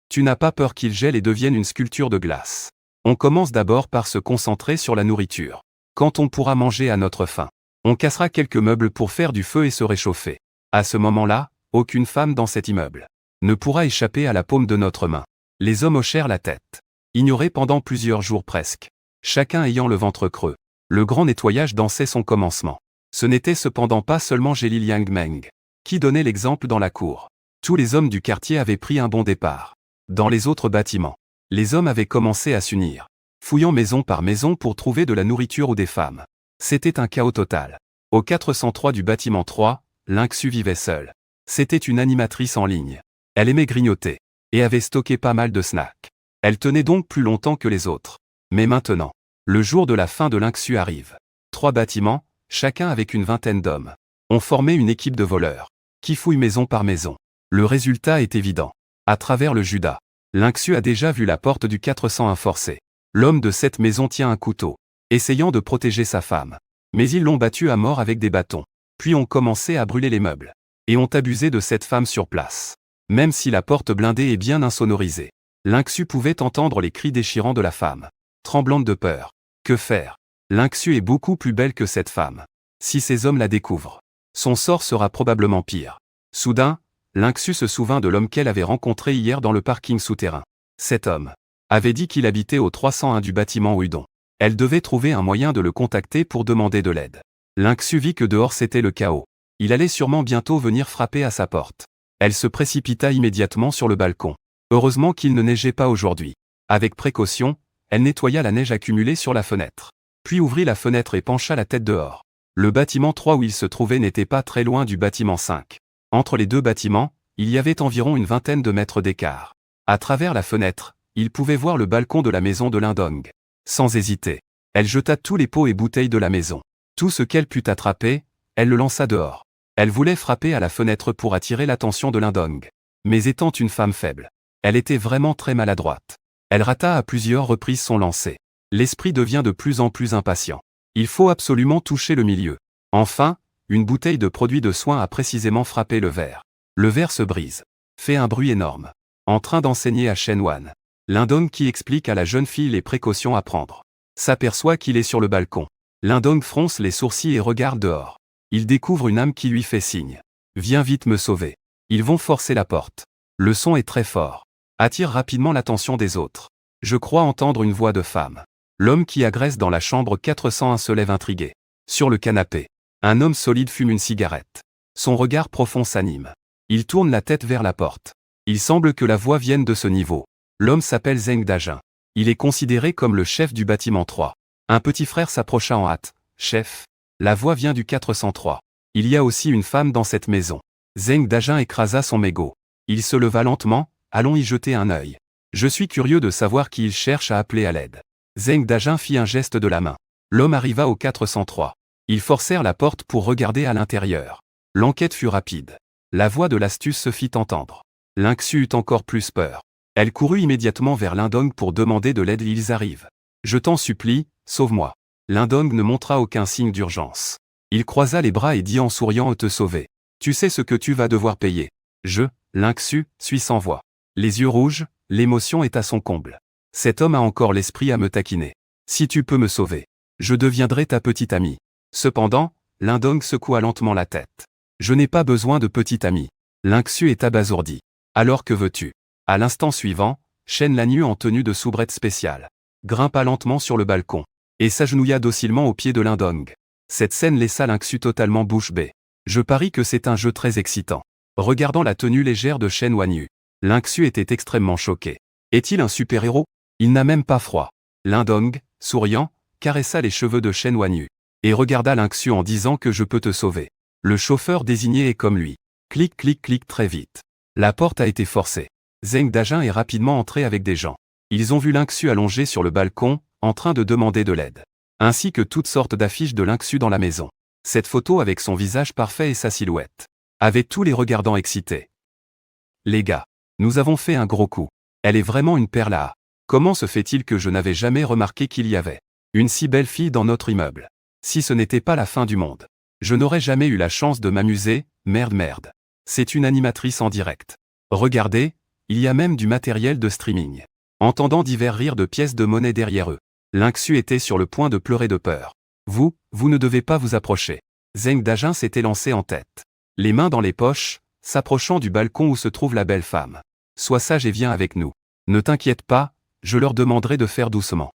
Tu n'as pas peur qu'il gèle et devienne une sculpture de glace. On commence d'abord par se concentrer sur la nourriture. Quand on pourra manger à notre faim, on cassera quelques meubles pour faire du feu et se réchauffer. À ce moment-là, aucune femme dans cet immeuble ne pourra échapper à la paume de notre main. Les hommes hochèrent la tête. Ignorés pendant plusieurs jours presque, chacun ayant le ventre creux. Le grand nettoyage dansait son commencement. Ce n'était cependant pas seulement Zheli Liangmeng qui donnait l'exemple dans la cour. Tous les hommes du quartier avaient pris un bon départ. Dans les autres bâtiments, les hommes avaient commencé à s'unir, fouillant maison par maison pour trouver de la nourriture ou des femmes. C'était un chaos total. Au 403 du bâtiment 3, Lingxu vivait seule. C'était une animatrice en ligne. Elle aimait grignoter, et avait stocké pas mal de snacks. Elle tenait donc plus longtemps que les autres. Mais maintenant, le jour de la fin de Lingxu arrive. 3 bâtiments, chacun avec une vingtaine d'hommes, ont formé une équipe de voleurs, qui fouillent maison par maison. Le résultat est évident. À travers le Judas, Lingxu a déjà vu la porte du 401 forcée. L'homme de cette maison tient un couteau, essayant de protéger sa femme. Mais ils l'ont battu à mort avec des bâtons. Puis ont commencé à brûler les meubles. Et ont abusé de cette femme sur place. Même si la porte blindée est bien insonorisée, Lingxu pouvait entendre les cris déchirants de la femme. Tremblante de peur. Que faire? Lingxu est beaucoup plus belle que cette femme. Si ces hommes la découvrent, son sort sera probablement pire. Soudain, Lingxu se souvint de l'homme qu'elle avait rencontré hier dans le parking souterrain. Cet homme avait dit qu'il habitait au 301 du bâtiment Huidong. Elle devait trouver un moyen de le contacter pour demander de l'aide. Lingxu vit que dehors c'était le chaos. Il allait sûrement bientôt venir frapper à sa porte. Elle se précipita immédiatement sur le balcon. Heureusement qu'il ne neigeait pas aujourd'hui. Avec précaution, elle nettoya la neige accumulée sur la fenêtre. Puis ouvrit la fenêtre et pencha la tête dehors. Le bâtiment 3 où il se trouvait n'était pas très loin du bâtiment 5. Entre les deux bâtiments, il y avait environ une vingtaine de mètres d'écart. À travers la fenêtre, il pouvait voir le balcon de la maison de Lindong. Sans hésiter, elle jeta tous les pots et bouteilles de la maison. Tout ce qu'elle put attraper, elle le lança dehors. Elle voulait frapper à la fenêtre pour attirer l'attention de Lindong. Mais étant une femme faible, elle était vraiment très maladroite. Elle rata à plusieurs reprises son lancer. L'esprit devient de plus en plus impatient. Il faut absolument toucher le milieu. Enfin, une bouteille de produit de soin a précisément frappé le verre. Le verre se brise. Fait un bruit énorme. En train d'enseigner à Shen Wan, Lindong qui explique à la jeune fille les précautions à prendre. S'aperçoit qu'il est sur le balcon. Lindong fronce les sourcils et regarde dehors. Il découvre une âme qui lui fait signe. Viens vite me sauver. Ils vont forcer la porte. Le son est très fort. Attire rapidement l'attention des autres. Je crois entendre une voix de femme. L'homme qui agresse dans la chambre 401 se lève intrigué. Sur le canapé, un homme solide fume une cigarette. Son regard profond s'anime. Il tourne la tête vers la porte. Il semble que la voix vienne de ce niveau. L'homme s'appelle Zheng Dajin. Il est considéré comme le chef du bâtiment 3. Un petit frère s'approcha en hâte. Chef, la voix vient du 403. Il y a aussi une femme dans cette maison. Zheng Dajin écrasa son mégot. Il se leva lentement, allons y jeter un œil. Je suis curieux de savoir qui il cherche à appeler à l'aide. Zheng Dajin fit un geste de la main. L'homme arriva au 403. Ils forcèrent la porte pour regarder à l'intérieur. L'enquête fut rapide. La voix de l'astuce se fit entendre. Lingxu eut encore plus peur. Elle courut immédiatement vers Lindong pour demander de l'aide. Ils arrivent. Je t'en supplie, sauve-moi. L'Indong ne montra aucun signe d'urgence. Il croisa les bras et dit en souriant te sauver. Tu sais ce que tu vas devoir payer. Lynxu, suis sans voix. Les yeux rouges, l'émotion est à son comble. Cet homme a encore l'esprit à me taquiner. Si tu peux me sauver, je deviendrai ta petite amie. Cependant, l'Indong secoua lentement la tête. Je n'ai pas besoin de petite amie. Lynxu est abasourdi. Alors que veux-tu? À l'instant suivant, Shen Lanyu en tenue de soubrette spéciale grimpa lentement sur le balcon et s'agenouilla docilement au pied de l'Indong. Cette scène laissa Lynxu totalement bouche bée. Je parie que c'est un jeu très excitant. Regardant la tenue légère de Shen Wanyu, Lynxu était extrêmement choqué. Est-il un super-héros? Il n'a même pas froid. L'Indong, souriant, caressa les cheveux de Shen Wanyu et regarda Lynxu en disant que je peux te sauver. Le chauffeur désigné est comme lui. Clic clic clic très vite. La porte a été forcée. Zheng Dajun est rapidement entré avec des gens. Ils ont vu Lynxu allongé sur le balcon, en train de demander de l'aide. Ainsi que toutes sortes d'affiches de Lynxu dans la maison. Cette photo avec son visage parfait et sa silhouette avait tous les regardants excités. Les gars, nous avons fait un gros coup. Elle est vraiment une perle à. Comment se fait-il que je n'avais jamais remarqué qu'il y avait une si belle fille dans notre immeuble? Si ce n'était pas la fin du monde. Je n'aurais jamais eu la chance de m'amuser, merde. C'est une animatrice en direct. Regardez, il y a même du matériel de streaming. Entendant divers rires de pièces de monnaie derrière eux, Lynxu était sur le point de pleurer de peur. Vous ne devez pas vous approcher. Zheng Dajun s'était lancé en tête. Les mains dans les poches, s'approchant du balcon où se trouve la belle femme. Sois sage et viens avec nous. Ne t'inquiète pas, je leur demanderai de faire doucement.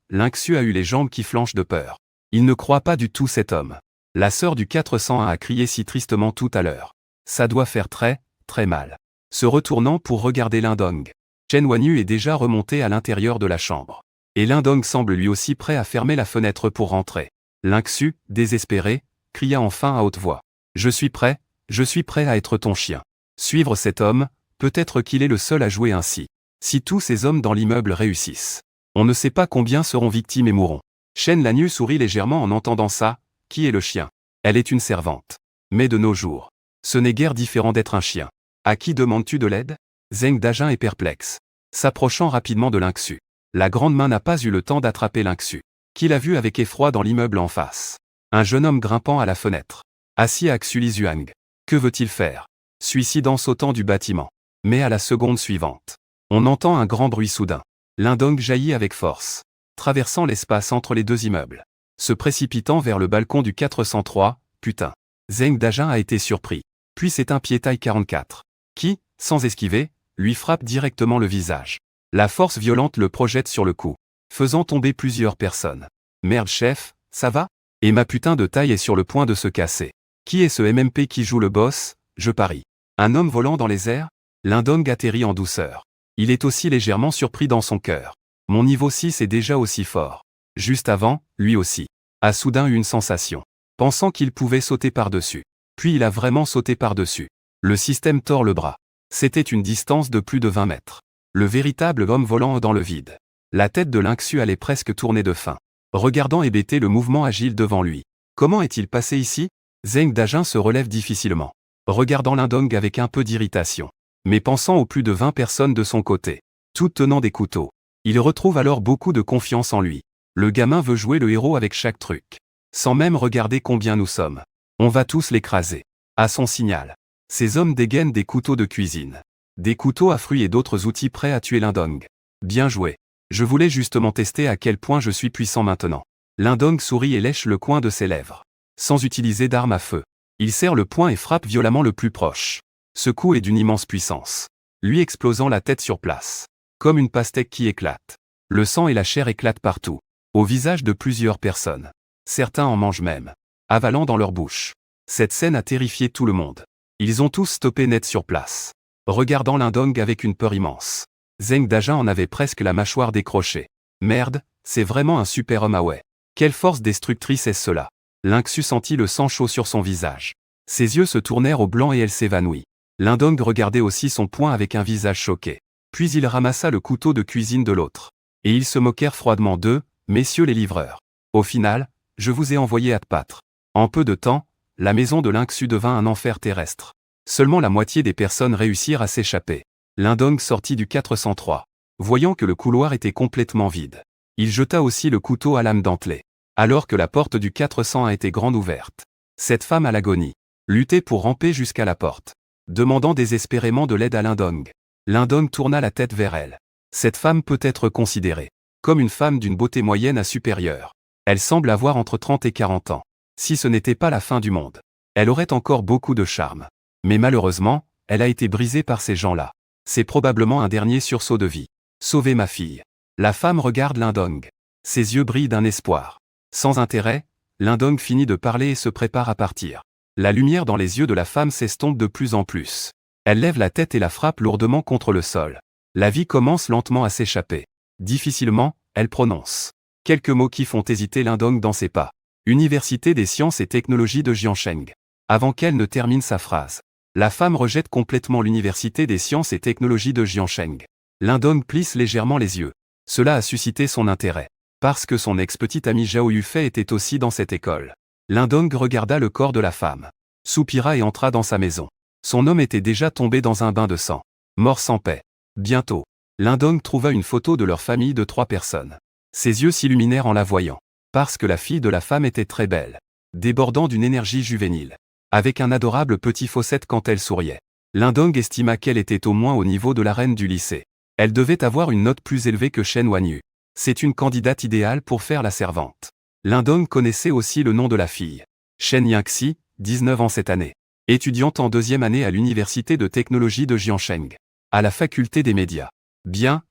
Lynxu a eu les jambes qui flanchent de peur. Il ne croit pas du tout cet homme. La sœur du 401 a crié si tristement tout à l'heure. Ça doit faire très mal. Se retournant pour regarder l'Indong. Shen Wanyu est déjà remonté à l'intérieur de la chambre. Et l'Indong semble lui aussi prêt à fermer la fenêtre pour rentrer. Lynxu, désespéré, cria enfin à haute voix. Je suis prêt à être ton chien. Suivre cet homme, peut-être qu'il est le seul à jouer ainsi. Si tous ces hommes dans l'immeuble réussissent, on ne sait pas combien seront victimes et mourront. Shen Lanyu sourit légèrement en entendant ça. Qui est le chien? Elle est une servante. Mais de nos jours, ce n'est guère différent d'être un chien. À qui demandes-tu de l'aide? Zheng Dajun est perplexe. S'approchant rapidement de Lynxu. La grande main n'a pas eu le temps d'attraper Lynxu, qu'il a vu avec effroi dans l'immeuble en face. Un jeune homme grimpant à la fenêtre. Assis à Xulizuang. Que veut-il faire? Suicide en sautant du bâtiment. Mais à la seconde suivante, on entend un grand bruit soudain. L'Indong jaillit avec force, traversant l'espace entre les deux immeubles. Se précipitant vers le balcon du 403, putain. Zheng Dajun a été surpris. Puis c'est un pied-taille 44. Qui, sans esquiver, lui frappe directement le visage. La force violente le projette sur le cou, faisant tomber plusieurs personnes. Merde chef, ça va? Et ma putain de taille est sur le point de se casser. Qui est ce MMP qui joue le boss? Je parie. Un homme volant dans les airs? L'Indong atterrit en douceur. Il est aussi légèrement surpris dans son cœur. Mon niveau 6 est déjà aussi fort. Juste avant, lui aussi a soudain eu une sensation, pensant qu'il pouvait sauter par-dessus. Puis il a vraiment sauté par-dessus. Le système tord le bras. C'était une distance de plus de 20 mètres. Le véritable homme volant dans le vide. La tête de Lynxu allait presque tourner de faim, regardant hébété le mouvement agile devant lui. Comment est-il passé ici? Zheng Dajun se relève difficilement, regardant l'Indong avec un peu d'irritation, mais pensant aux plus de 20 personnes de son côté, toutes tenant des couteaux. Il retrouve alors beaucoup de confiance en lui. Le gamin veut jouer le héros avec chaque truc. Sans même regarder combien nous sommes. On va tous l'écraser. À son signal. Ces hommes dégainent des couteaux de cuisine. Des couteaux à fruits et d'autres outils prêts à tuer l'Indong. Bien joué. Je voulais justement tester à quel point je suis puissant maintenant. L'Indong sourit et lèche le coin de ses lèvres. Sans utiliser d'arme à feu. Il serre le poing et frappe violemment le plus proche. Ce coup est d'une immense puissance. Lui explosant la tête sur place. Comme une pastèque qui éclate. Le sang et la chair éclatent partout. Au visage de plusieurs personnes. Certains en mangent même, avalant dans leur bouche. Cette scène a terrifié tout le monde. Ils ont tous stoppé net sur place, regardant l'Indong avec une peur immense. Zheng Dajun en avait presque la mâchoire décrochée. Merde, c'est vraiment un super homme, ah ouais. Quelle force destructrice est-ce cela? Lynxu sentit le sang chaud sur son visage. Ses yeux se tournèrent au blanc et elle s'évanouit. L'Indong regardait aussi son poing avec un visage choqué. Puis il ramassa le couteau de cuisine de l'autre. Et ils se moquèrent froidement d'eux, messieurs les livreurs. Au final, je vous ai envoyé à te battre. En peu de temps, la maison de Lynxu devint un enfer terrestre. Seulement la moitié des personnes réussirent à s'échapper. L'Indong sortit du 403, voyant que le couloir était complètement vide. Il jeta aussi le couteau à lame dentelée. Alors que la porte du 400 a été grande ouverte. Cette femme à l'agonie luttait pour ramper jusqu'à la porte, demandant désespérément de l'aide à Lindong. Lindong tourna la tête vers elle. Cette femme peut être considérée comme une femme d'une beauté moyenne à supérieure. Elle semble avoir entre 30 et 40 ans. Si ce n'était pas la fin du monde, elle aurait encore beaucoup de charme. Mais malheureusement, elle a été brisée par ces gens-là. C'est probablement un dernier sursaut de vie. Sauvez ma fille. La femme regarde Lindong. Ses yeux brillent d'un espoir. Sans intérêt, Lindong finit de parler et se prépare à partir. La lumière dans les yeux de la femme s'estompe de plus en plus. Elle lève la tête et la frappe lourdement contre le sol. La vie commence lentement à s'échapper. Difficilement, elle prononce quelques mots qui font hésiter Lindong dans ses pas. Université des sciences et technologies de Jiancheng. Avant qu'elle ne termine sa phrase, la femme rejette complètement l'Université des sciences et technologies de Jiancheng. Lindong plisse légèrement les yeux. Cela a suscité son intérêt. Parce que son ex-petit ami Zhao Yufei était aussi dans cette école. Lindong regarda le corps de la femme, soupira et entra dans sa maison. Son homme était déjà tombé dans un bain de sang. Mort sans paix. Bientôt, Lindong trouva une photo de leur famille de 3 personnes. Ses yeux s'illuminèrent en la voyant. Parce que la fille de la femme était très belle, débordant d'une énergie juvénile, avec un adorable petit fossette quand elle souriait. Lindong estima qu'elle était au moins au niveau de la reine du lycée. Elle devait avoir une note plus élevée que Shen Wanyu. C'est une candidate idéale pour faire la servante. Lindong connaissait aussi le nom de la fille. Shen Yangxi, 19 ans cette année. Étudiante en 2e année à l'Université de technologie de Jiancheng. À la faculté des médias. Bien,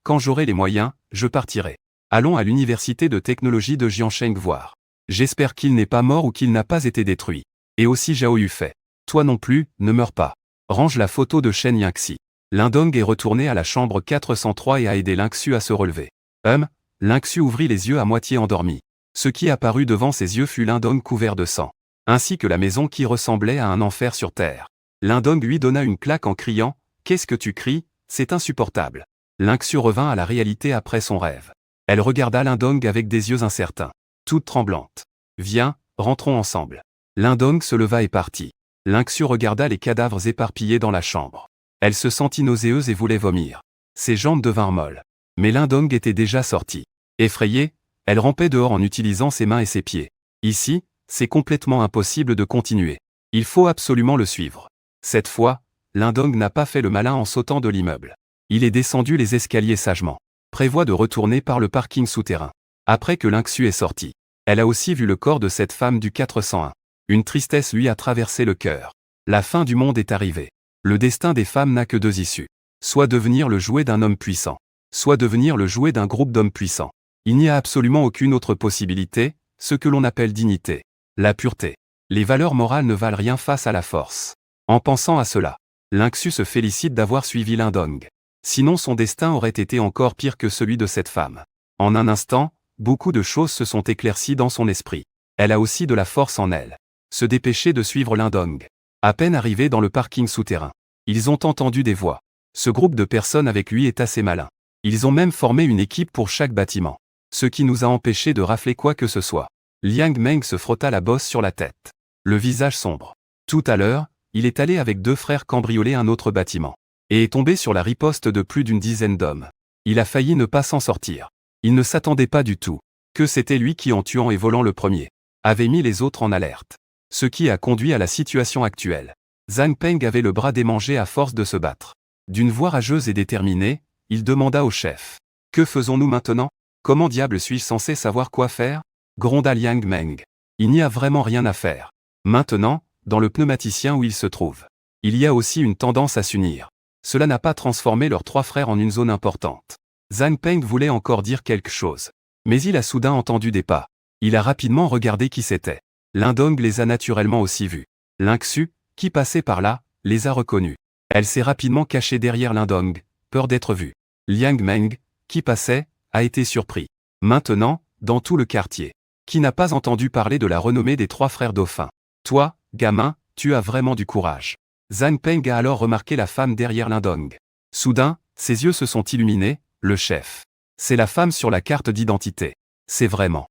quand j'aurai les moyens, je partirai. Allons à l'Université de technologie de Jiancheng voir. J'espère qu'il n'est pas mort ou qu'il n'a pas été détruit. Et aussi Zhao Yufei. Toi non plus, ne meurs pas. Range la photo de Shen Yangxi. Lindong est retourné à la chambre 403 et a aidé Lingxu à se relever. Lingxu ouvrit les yeux à moitié endormi. Ce qui apparut devant ses yeux fut Lindong couvert de sang, ainsi que la maison qui ressemblait à un enfer sur terre. Lindong lui donna une claque en criant « Qu'est-ce que tu cries? C'est insupportable !» Lingxu revint à la réalité après son rêve. Elle regarda Lindong avec des yeux incertains, toute tremblante. « Viens, rentrons ensemble. » Lindong se leva et partit. Lingxu regarda les cadavres éparpillés dans la chambre. Elle se sentit nauséeuse et voulait vomir. Ses jambes devinrent molles. Mais Lindong était déjà sorti. Effrayée, elle rampait dehors en utilisant ses mains et ses pieds. Ici, c'est complètement impossible de continuer. Il faut absolument le suivre. Cette fois, Lindong n'a pas fait le malin en sautant de l'immeuble. Il est descendu les escaliers sagement. Prévoit de retourner par le parking souterrain. Après que Lingxu est sorti, elle a aussi vu le corps de cette femme du 401. Une tristesse lui a traversé le cœur. La fin du monde est arrivée. Le destin des femmes n'a que 2 issues. Soit devenir le jouet d'un homme puissant, soit devenir le jouet d'un groupe d'hommes puissants. Il n'y a absolument aucune autre possibilité, ce que l'on appelle dignité, la pureté. Les valeurs morales ne valent rien face à la force. En pensant à cela, Lingxu se félicite d'avoir suivi Lindong. Sinon son destin aurait été encore pire que celui de cette femme. En un instant, beaucoup de choses se sont éclaircies dans son esprit. Elle a aussi de la force en elle. Se dépêcher de suivre Lindong. À peine arrivés dans le parking souterrain, ils ont entendu des voix. Ce groupe de personnes avec lui est assez malin. Ils ont même formé une équipe pour chaque bâtiment. Ce qui nous a empêchés de rafler quoi que ce soit. Liang Meng se frotta la bosse sur la tête. Le visage sombre. Tout à l'heure, il est allé avec 2 frères cambrioler un autre bâtiment. Et est tombé sur la riposte de plus d'une dizaine d'hommes. Il a failli ne pas s'en sortir. Il ne s'attendait pas du tout que c'était lui qui, en tuant et volant le premier, avait mis les autres en alerte. Ce qui a conduit à la situation actuelle. Zhang Peng avait le bras démangé à force de se battre. D'une voix rageuse et déterminée, il demanda au chef. « Que faisons-nous maintenant? Comment diable suis-je censé savoir quoi faire ?» gronda Liang Meng. Il n'y a vraiment rien à faire. Maintenant, dans le pneumaticien où il se trouve, il y a aussi une tendance à s'unir. Cela n'a pas transformé leurs 3 frères en une zone importante. Zhang Peng voulait encore dire quelque chose. Mais il a soudain entendu des pas. Il a rapidement regardé qui c'était. Lindong les a naturellement aussi vus. Lingxu, qui passait par là, les a reconnus. Elle s'est rapidement cachée derrière Lindong, peur d'être vue. Liang Meng, qui passait, a été surpris. Maintenant, dans tout le quartier, qui n'a pas entendu parler de la renommée des 3 frères dauphins? Toi, gamin, tu as vraiment du courage. Zhang Peng a alors remarqué la femme derrière Lindong. Soudain, ses yeux se sont illuminés, le chef. C'est la femme sur la carte d'identité. C'est vraiment.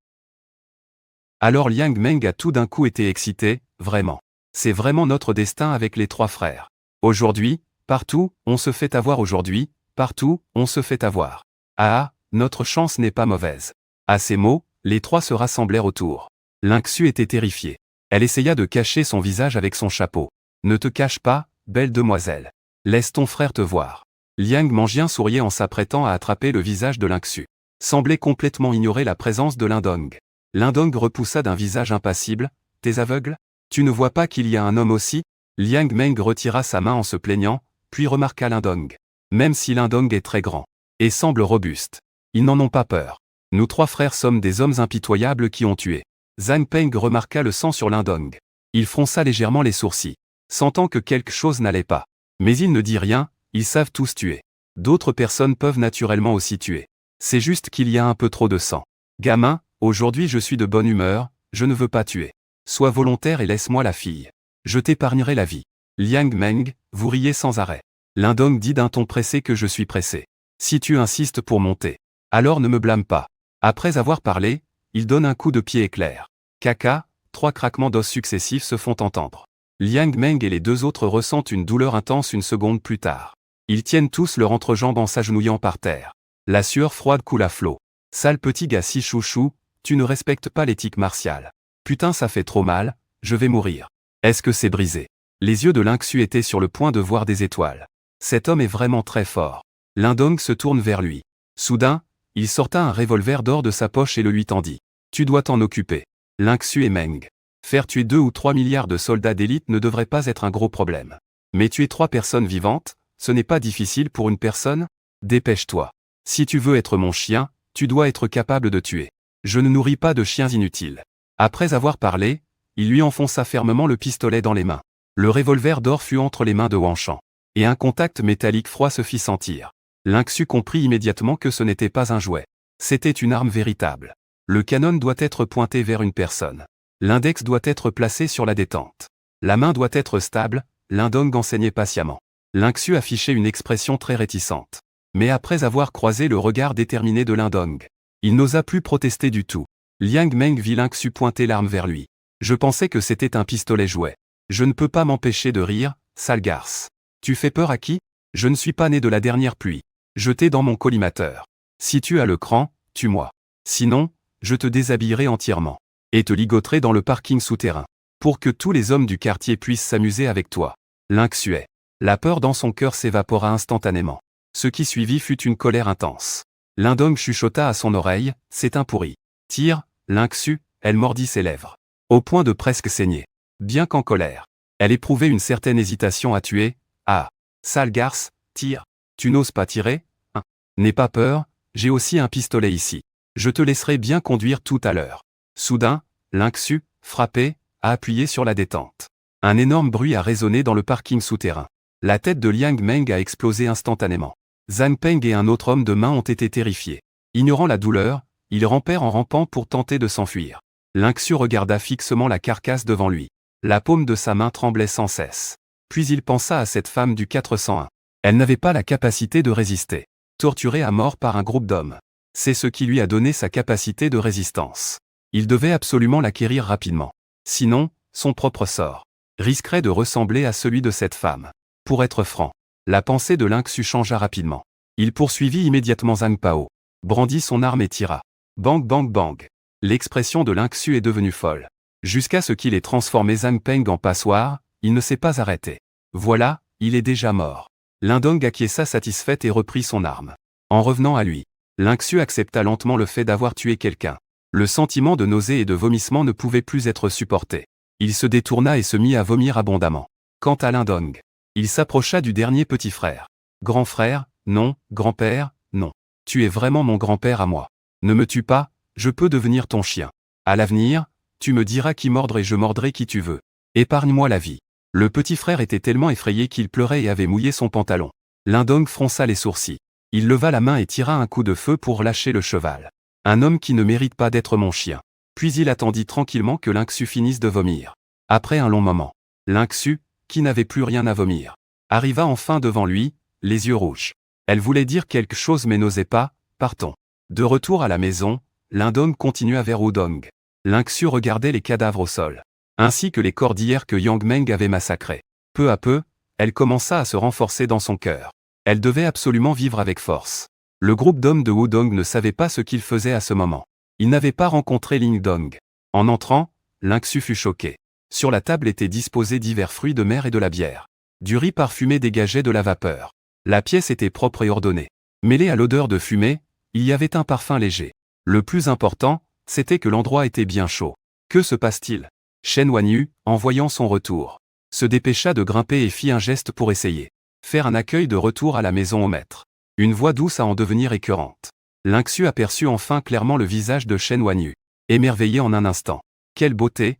Alors Liang Meng a tout d'un coup été excité, vraiment. C'est vraiment notre destin avec les 3 frères. Aujourd'hui, partout, on se fait avoir aujourd'hui, partout, on se fait avoir. Ah, notre chance n'est pas mauvaise. À ces mots, les trois se rassemblèrent autour. Lynxu était terrifiée. Elle essaya de cacher son visage avec son chapeau. Ne te cache pas, belle demoiselle. Laisse ton frère te voir. Liang Manjian souriait en s'apprêtant à attraper le visage de Lynxu. Semblait complètement ignorer la présence de Lindong. Lindong repoussa d'un visage impassible. T'es aveugle? Tu ne vois pas qu'il y a un homme aussi? Liang Meng retira sa main en se plaignant, puis remarqua Lindong. Même si Lindong est très grand et semble robuste, ils n'en ont pas peur. Nous trois frères sommes des hommes impitoyables qui ont tué. Zhang Peng remarqua le sang sur Lindong. Il fronça légèrement les sourcils, sentant que quelque chose n'allait pas. Mais il ne dit rien, ils savent tous tuer. D'autres personnes peuvent naturellement aussi tuer. C'est juste qu'il y a un peu trop de sang. Gamin, aujourd'hui je suis de bonne humeur, je ne veux pas tuer. Sois volontaire et laisse-moi la fille. Je t'épargnerai la vie. Liang Meng, vous riez sans arrêt. Lindong dit d'un ton pressé que je suis pressé. Si tu insistes pour monter, alors ne me blâme pas. Après avoir parlé, il donne un coup de pied éclair. Caca, 3 craquements d'os successifs se font entendre. Liang Meng et les deux autres ressentent une douleur intense une seconde plus tard. Ils tiennent tous leur entrejambe en s'agenouillant par terre. La sueur froide coule à flot. Sale petit gars si chouchou, tu ne respectes pas l'éthique martiale. Putain ça fait trop mal, je vais mourir. Est-ce que c'est brisé? Les yeux de Lynxu étaient sur le point de voir des étoiles. Cet homme est vraiment très fort. Lindong se tourne vers lui. Soudain, il sorta un revolver d'or de sa poche et le lui tendit. Tu dois t'en occuper. Lynxu et Meng. Faire tuer 2 ou 3 milliards de soldats d'élite ne devrait pas être un gros problème. Mais tuer 3 personnes vivantes, ce n'est pas difficile pour une personne? Dépêche-toi. Si tu veux être mon chien, tu dois être capable de tuer. Je ne nourris pas de chiens inutiles. Après avoir parlé, il lui enfonça fermement le pistolet dans les mains. Le revolver d'or fut entre les mains de Wanshan. Et un contact métallique froid se fit sentir. Lynxu comprit immédiatement que ce n'était pas un jouet. C'était une arme véritable. Le canon doit être pointé vers une personne. L'index doit être placé sur la détente. La main doit être stable, Lindong enseignait patiemment. Lynxu affichait une expression très réticente. Mais après avoir croisé le regard déterminé de Lindong, il n'osa plus protester du tout. Liang Meng vit Lynxu pointer l'arme vers lui. Je pensais que c'était un pistolet jouet. Je ne peux pas m'empêcher de rire, sale garce. Tu fais peur à qui? Je ne suis pas né de la dernière pluie. Jeté dans mon collimateur. Si tu as le cran, tue-moi. Sinon, je te déshabillerai entièrement. Et te ligoterai dans le parking souterrain. Pour que tous les hommes du quartier puissent s'amuser avec toi. Lynxu. La peur dans son cœur s'évapora instantanément. Ce qui suivit fut une colère intense. Lindong chuchota à son oreille, c'est un pourri. Tire, Lynxu, elle mordit ses lèvres. Au point de presque saigner. Bien qu'en colère. Elle éprouvait une certaine hésitation à tuer. Ah. Sale garce, tire. Tu n'oses pas tirer? Hein? N'aie pas peur, j'ai aussi un pistolet ici. Je te laisserai bien conduire tout à l'heure. Soudain, Lynxu, frappé, a appuyé sur la détente. Un énorme bruit a résonné dans le parking souterrain. La tête de Liang Meng a explosé instantanément. Zhang Peng et un autre homme de main ont été terrifiés. Ignorant la douleur, ils rampèrent en rampant pour tenter de s'enfuir. Lynxu regarda fixement la carcasse devant lui. La paume de sa main tremblait sans cesse. Puis il pensa à cette femme du 401. Elle n'avait pas la capacité de résister. Torturée à mort par un groupe d'hommes. C'est ce qui lui a donné sa capacité de résistance. Il devait absolument l'acquérir rapidement. Sinon, son propre sort risquerait de ressembler à celui de cette femme. Pour être franc, la pensée de Lynxu changea rapidement. Il poursuivit immédiatement Zhang Pao, brandit son arme et tira. Bang bang bang. L'expression de Lynxu est devenue folle. Jusqu'à ce qu'il ait transformé Zhang Peng en passoire, il ne s'est pas arrêté. Voilà, il est déjà mort. Lindong acquiesça satisfaite et reprit son arme. En revenant à lui, Lynxu accepta lentement le fait d'avoir tué quelqu'un. Le sentiment de nausée et de vomissement ne pouvait plus être supporté. Il se détourna et se mit à vomir abondamment. Quant à Lindong, il s'approcha du dernier petit frère. Grand frère, non, grand-père, non. Tu es vraiment mon grand-père à moi. Ne me tue pas, je peux devenir ton chien. À l'avenir, tu me diras qui mordre et je mordrai qui tu veux. Épargne-moi la vie. Le petit frère était tellement effrayé qu'il pleurait et avait mouillé son pantalon. Lindong fronça les sourcils. Il leva la main et tira un coup de feu pour lâcher le cheval. Un homme qui ne mérite pas d'être mon chien. Puis il attendit tranquillement que Lynxu finisse de vomir. Après un long moment, Lynxu, qui n'avait plus rien à vomir, arriva enfin devant lui, les yeux rouges. Elle voulait dire quelque chose mais n'osait pas, partons. De retour à la maison, Lindong continua vers Wudong. Lynxu regardait les cadavres au sol, ainsi que les corps d'hier que Yang Meng avait massacrés. Peu à peu, elle commença à se renforcer dans son cœur. Elle devait absolument vivre avec force. Le groupe d'hommes de Wudong ne savait pas ce qu'il faisait à ce moment. Il n'avait pas rencontré Ling Dong. En entrant, Lingxu fut choqué. Sur la table étaient disposés divers fruits de mer et de la bière. Du riz parfumé dégageait de la vapeur. La pièce était propre et ordonnée. Mêlée à l'odeur de fumée, il y avait un parfum léger. Le plus important, c'était que l'endroit était bien chaud. Que se passe-t-il? Shen Wanyu, en voyant son retour, se dépêcha de grimper et fit un geste pour essayer. Faire un accueil de retour à la maison au maître. Une voix douce à en devenir écœurante. Lingxu aperçut enfin clairement le visage de Shen Wanyu. Émerveillé en un instant. Quelle beauté,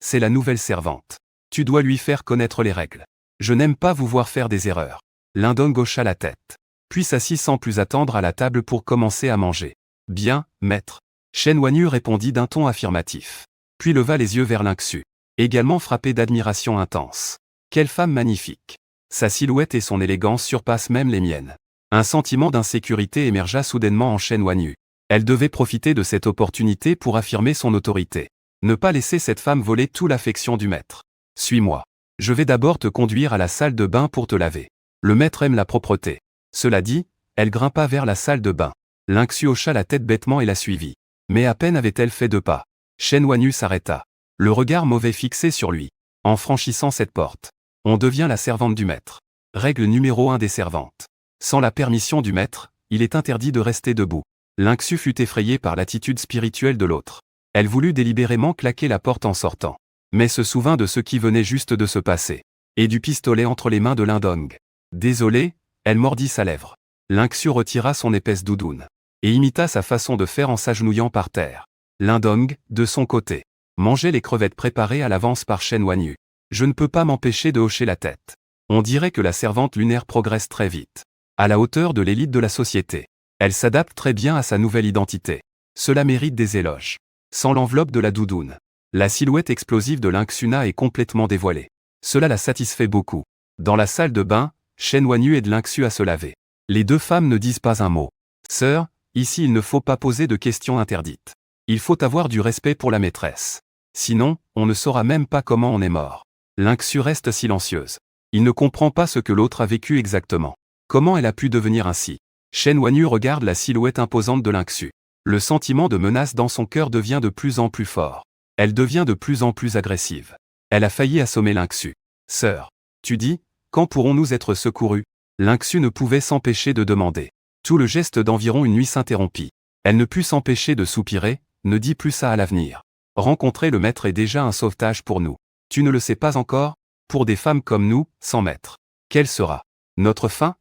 c'est la nouvelle servante. Tu dois lui faire connaître les règles. Je n'aime pas vous voir faire des erreurs. Lindong hocha la tête. Puis s'assit sans plus attendre à la table pour commencer à manger. Bien, maître. Shen Wanyu répondit d'un ton affirmatif. Puis leva les yeux vers Lingxu. Également frappé d'admiration intense. Quelle femme magnifique. Sa silhouette et son élégance surpassent même les miennes. Un sentiment d'insécurité émergea soudainement en Shen Wanyu. Elle devait profiter de cette opportunité pour affirmer son autorité. Ne pas laisser cette femme voler toute l'affection du maître. Suis-moi. Je vais d'abord te conduire à la salle de bain pour te laver. Le maître aime la propreté. Cela dit, elle grimpa vers la salle de bain. Lingxu hocha la tête bêtement et la suivit. Mais à peine avait-elle fait 2 pas. Shen Wanyu s'arrêta. Le regard mauvais fixé sur lui. En franchissant cette porte, on devient la servante du maître. Règle numéro 1 des servantes. Sans la permission du maître, il est interdit de rester debout. Lingxu fut effrayé par l'attitude spirituelle de l'autre. Elle voulut délibérément claquer la porte en sortant. Mais se souvint de ce qui venait juste de se passer. Et du pistolet entre les mains de Lindong. Désolée, elle mordit sa lèvre. Lingxu retira son épaisse doudoune. Et imita sa façon de faire en s'agenouillant par terre. Lindong, de son côté, mangeait les crevettes préparées à l'avance par Shen Wanyu. Je ne peux pas m'empêcher de hocher la tête. On dirait que la servante lunaire progresse très vite. À la hauteur de l'élite de la société. Elle s'adapte très bien à sa nouvelle identité. Cela mérite des éloges. Sans l'enveloppe de la doudoune, la silhouette explosive de Lingxuna est complètement dévoilée. Cela la satisfait beaucoup. Dans la salle de bain, Shen Wanyu aide Lingxu à se laver. Les 2 femmes ne disent pas un mot. Sœur, ici il ne faut pas poser de questions interdites. Il faut avoir du respect pour la maîtresse. Sinon, on ne saura même pas comment on est mort. Lingxu reste silencieuse. Il ne comprend pas ce que l'autre a vécu exactement. Comment elle a pu devenir ainsi? Shen Wanyu regarde la silhouette imposante de Lingxu. Le sentiment de menace dans son cœur devient de plus en plus fort. Elle devient de plus en plus agressive. Elle a failli assommer Lingxu. Sœur, tu dis, quand pourrons-nous être secourus? Lingxu ne pouvait s'empêcher de demander. Tout le geste d'environ une nuit s'interrompit. Elle ne put s'empêcher de soupirer, ne dis plus ça à l'avenir. Rencontrer le maître est déjà un sauvetage pour nous. Tu ne le sais pas encore? Pour des femmes comme nous, sans maître. Quelle sera notre fin?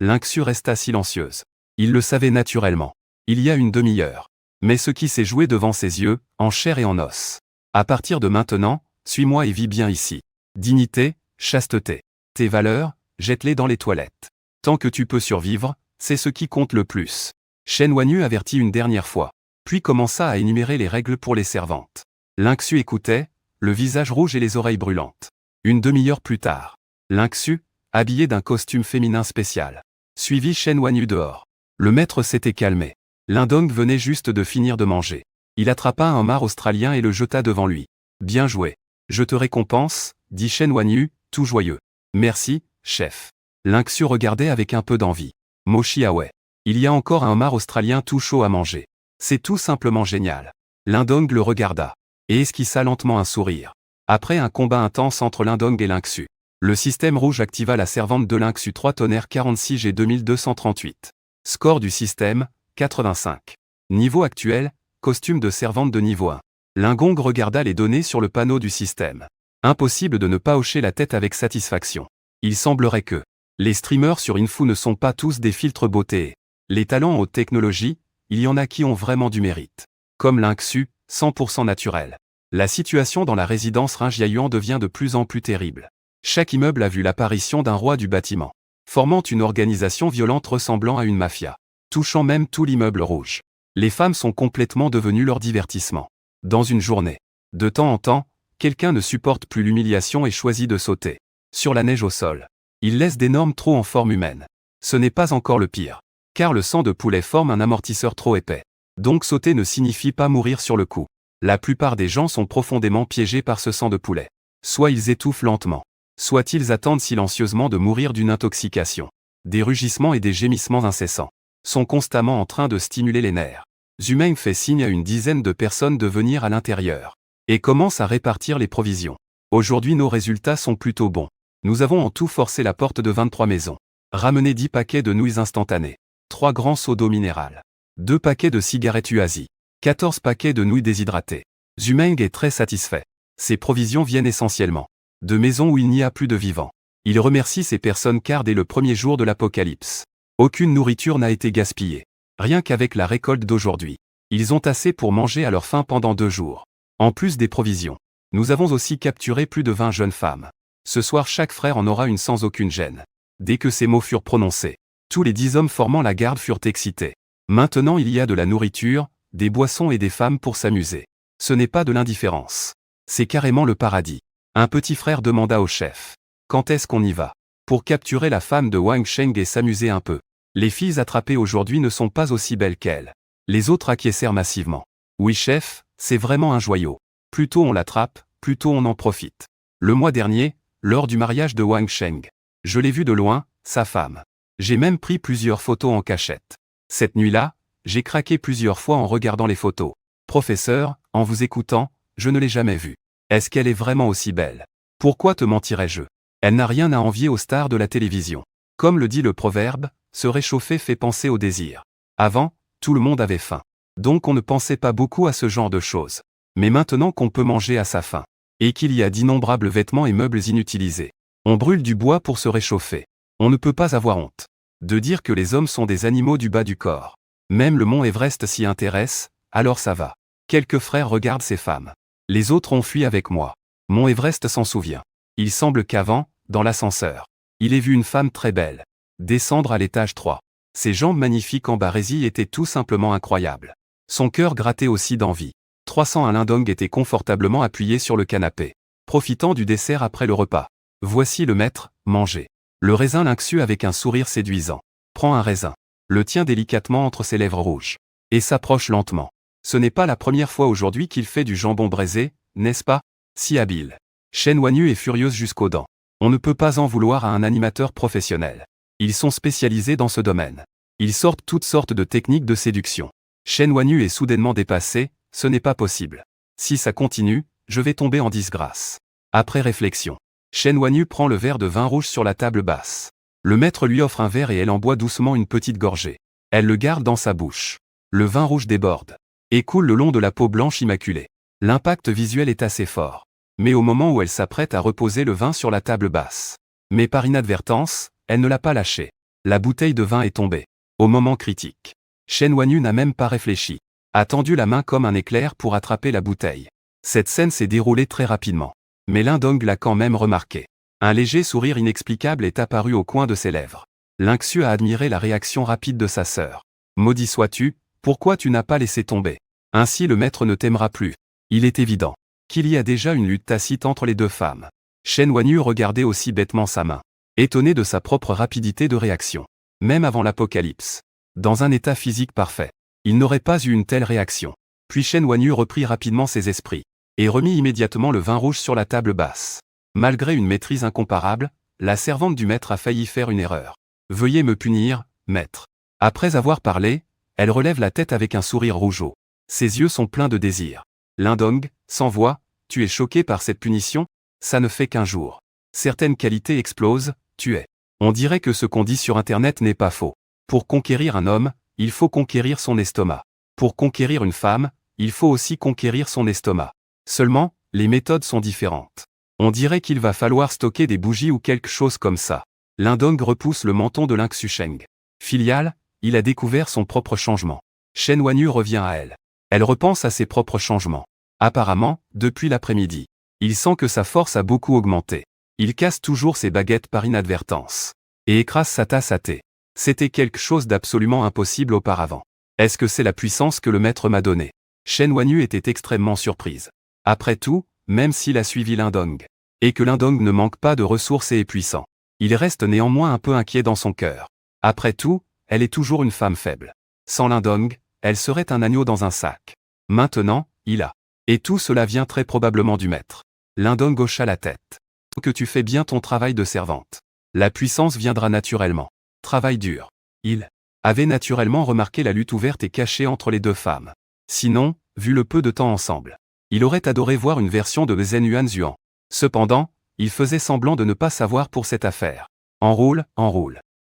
Lingxu resta silencieuse. Il le savait naturellement. Il y a une demi-heure. Mais ce qui s'est joué devant ses yeux, en chair et en os. À partir de maintenant, suis-moi et vis bien ici. Dignité, chasteté. Tes valeurs, jette-les dans les toilettes. Tant que tu peux survivre, c'est ce qui compte le plus. Shen Wanyu avertit une dernière fois. Puis commença à énumérer les règles pour les servantes. Lingxu écoutait, le visage rouge et les oreilles brûlantes. Une demi-heure plus tard, Lingxu, habillé d'un costume féminin spécial, suivit Shen Wanyu dehors. Le maître s'était calmé. Lindong venait juste de finir de manger. Il attrapa un homard australien et le jeta devant lui. Bien joué. Je te récompense, dit Shen Wanyu, tout joyeux. Merci, chef. Lingxu regardait avec un peu d'envie. Moshi Awe. Il y a encore un homard australien tout chaud à manger. C'est tout simplement génial. Lindong le regarda. Et esquissa lentement un sourire. Après un combat intense entre Lindong et Lingxu, le système rouge activa la servante de Lingxu 3 tonnerres 46 G 2238. Score du système, 85. Niveau actuel, costume de servante de niveau 1. Lingong regarda les données sur le panneau du système. Impossible de ne pas hocher la tête avec satisfaction. Il semblerait que les streamers sur Info ne sont pas tous des filtres beauté. Les talents en haute technologie, il y en a qui ont vraiment du mérite. Comme Lingxu, 100% naturel. La situation dans la résidence Ringyayuan devient de plus en plus terrible. Chaque immeuble a vu l'apparition d'un roi du bâtiment, formant une organisation violente ressemblant à une mafia, touchant même tout l'immeuble rouge. Les femmes sont complètement devenues leur divertissement. Dans une journée, de temps en temps, quelqu'un ne supporte plus l'humiliation et choisit de sauter sur la neige au sol. Il laisse d'énormes trous en forme humaine. Ce n'est pas encore le pire, car le sang de poulet forme un amortisseur trop épais. Donc sauter ne signifie pas mourir sur le coup. La plupart des gens sont profondément piégés par ce sang de poulet. Soit ils étouffent lentement, soit ils attendent silencieusement de mourir d'une intoxication. Des rugissements et des gémissements incessants. sont constamment en train de stimuler les nerfs. Zumeng fait signe à une dizaine de personnes de venir à l'intérieur et commence à répartir les provisions. Aujourd'hui nos résultats sont plutôt bons. Nous avons en tout forcé la porte de 23 maisons. Ramené 10 paquets de nouilles instantanées, 3 grands seaux d'eau minérale, 2 paquets de cigarettes Uazi, 14 paquets de nouilles déshydratées. Zumeng est très satisfait. Ces provisions viennent essentiellement de maisons où il n'y a plus de vivants. Il remercie ces personnes car dès le premier jour de l'apocalypse, aucune nourriture n'a été gaspillée. Rien qu'avec la récolte d'aujourd'hui, ils ont assez pour manger à leur faim pendant 2 jours. En plus des provisions, nous avons aussi capturé plus de 20 jeunes femmes. Ce soir chaque frère en aura une sans aucune gêne. Dès que ces mots furent prononcés, tous les 10 hommes formant la garde furent excités. Maintenant il y a de la nourriture, des boissons et des femmes pour s'amuser. Ce n'est pas de l'indifférence. C'est carrément le paradis. Un petit frère demanda au chef. Quand est-ce qu'on y va? Pour capturer la femme de Wang Sheng et s'amuser un peu. Les filles attrapées aujourd'hui ne sont pas aussi belles qu'elles. Les autres acquiescèrent massivement. Oui chef, c'est vraiment un joyau. Plus tôt on l'attrape, plus tôt on en profite. Le mois dernier, lors du mariage de Wang Sheng, je l'ai vu de loin, sa femme. J'ai même pris plusieurs photos en cachette. Cette nuit-là, j'ai craqué plusieurs fois en regardant les photos. Professeur, en vous écoutant, je ne l'ai jamais vue. Est-ce qu'elle est vraiment aussi belle? Pourquoi te mentirais-je? Elle n'a rien à envier aux stars de la télévision. Comme le dit le proverbe, se réchauffer fait penser au désir. Avant, tout le monde avait faim. Donc on ne pensait pas beaucoup à ce genre de choses. Mais maintenant qu'on peut manger à sa faim, et qu'il y a d'innombrables vêtements et meubles inutilisés, on brûle du bois pour se réchauffer. On ne peut pas avoir honte de dire que les hommes sont des animaux du bas du corps. Même le mont Everest s'y intéresse, alors ça va. Quelques frères regardent ces femmes. Les autres ont fui avec moi. Mont Everest s'en souvient. Il semble qu'avant, dans l'ascenseur, il ait vu une femme très belle descendre à l'étage 3. Ses jambes magnifiques en barésie étaient tout simplement incroyables. Son cœur grattait aussi d'envie. 300 Alain Dong était confortablement appuyé sur le canapé, profitant du dessert après le repas. Voici le maître, mangez. Le raisin lynxu avec un sourire séduisant. Prend un raisin, le tient délicatement entre ses lèvres rouges, et s'approche lentement. Ce n'est pas la première fois aujourd'hui qu'il fait du jambon braisé, n'est-ce pas? Si habile. Shen Wanyu est furieuse jusqu'aux dents. On ne peut pas en vouloir à un animateur professionnel. Ils sont spécialisés dans ce domaine. Ils sortent toutes sortes de techniques de séduction. Shen Wanyu est soudainement dépassé, ce n'est pas possible. Si ça continue, je vais tomber en disgrâce. Après réflexion, Shen Wanyu prend le verre de vin rouge sur la table basse. Le maître lui offre un verre et elle en boit doucement une petite gorgée. Elle le garde dans sa bouche. Le vin rouge déborde et coule le long de la peau blanche immaculée. L'impact visuel est assez fort. Mais au moment où elle s'apprête à reposer le vin sur la table basse, mais par inadvertance, elle ne l'a pas lâché. La bouteille de vin est tombée. Au moment critique, Shen Wanyu n'a même pas réfléchi. A tendu la main comme un éclair pour attraper la bouteille. Cette scène s'est déroulée très rapidement. Mais Lin Dong l'a quand même remarqué. Un léger sourire inexplicable est apparu au coin de ses lèvres. Lynxu a admiré la réaction rapide de sa sœur. Maudit sois-tu, pourquoi tu n'as pas laissé tomber? Ainsi le maître ne t'aimera plus. Il est évident qu'il y a déjà une lutte tacite entre les deux femmes. Shen Wanyu regardait aussi bêtement sa main, étonné de sa propre rapidité de réaction. Même avant l'apocalypse, dans un état physique parfait, il n'aurait pas eu une telle réaction. Puis Shen Wanyu reprit rapidement ses esprits, et remit immédiatement le vin rouge sur la table basse. Malgré une maîtrise incomparable, la servante du maître a failli faire une erreur. Veuillez me punir, maître. Après avoir parlé, elle relève la tête avec un sourire rougeau. Ses yeux sont pleins de désir. Lin Dong, sans voix, tu es choqué par cette punition? Ça ne fait qu'un jour. Certaines qualités explosent, tu es. On dirait que ce qu'on dit sur Internet n'est pas faux. Pour conquérir un homme, il faut conquérir son estomac. Pour conquérir une femme, il faut aussi conquérir son estomac. Seulement, les méthodes sont différentes. On dirait qu'il va falloir stocker des bougies ou quelque chose comme ça. Lin Dong repousse le menton de Lynxu Sheng. Filiale, il a découvert son propre changement. Shen Wanyu revient à elle. Elle repense à ses propres changements. Apparemment, depuis l'après-midi, il sent que sa force a beaucoup augmenté. Il casse toujours ses baguettes par inadvertance. Et écrase sa tasse à thé. C'était quelque chose d'absolument impossible auparavant. Est-ce que c'est la puissance que le maître m'a donnée? Shen Wanyu était extrêmement surprise. Après tout, même s'il a suivi Lin Dong, et que Lin Dong ne manque pas de ressources et est puissant, il reste néanmoins un peu inquiet dans son cœur. Après tout, elle est toujours une femme faible. Sans Lin Dong, elle serait un agneau dans un sac. Maintenant, il a. Et tout cela vient très probablement du maître. Lin Dong hocha la tête. Que tu fais bien ton travail de servante. La puissance viendra naturellement. Travail dur. Il avait naturellement remarqué la lutte ouverte et cachée entre les deux femmes. Sinon, vu le peu de temps ensemble, il aurait adoré voir une version de Zhen Yuanzuan. Cependant, il faisait semblant de ne pas savoir pour cette affaire. Enroule.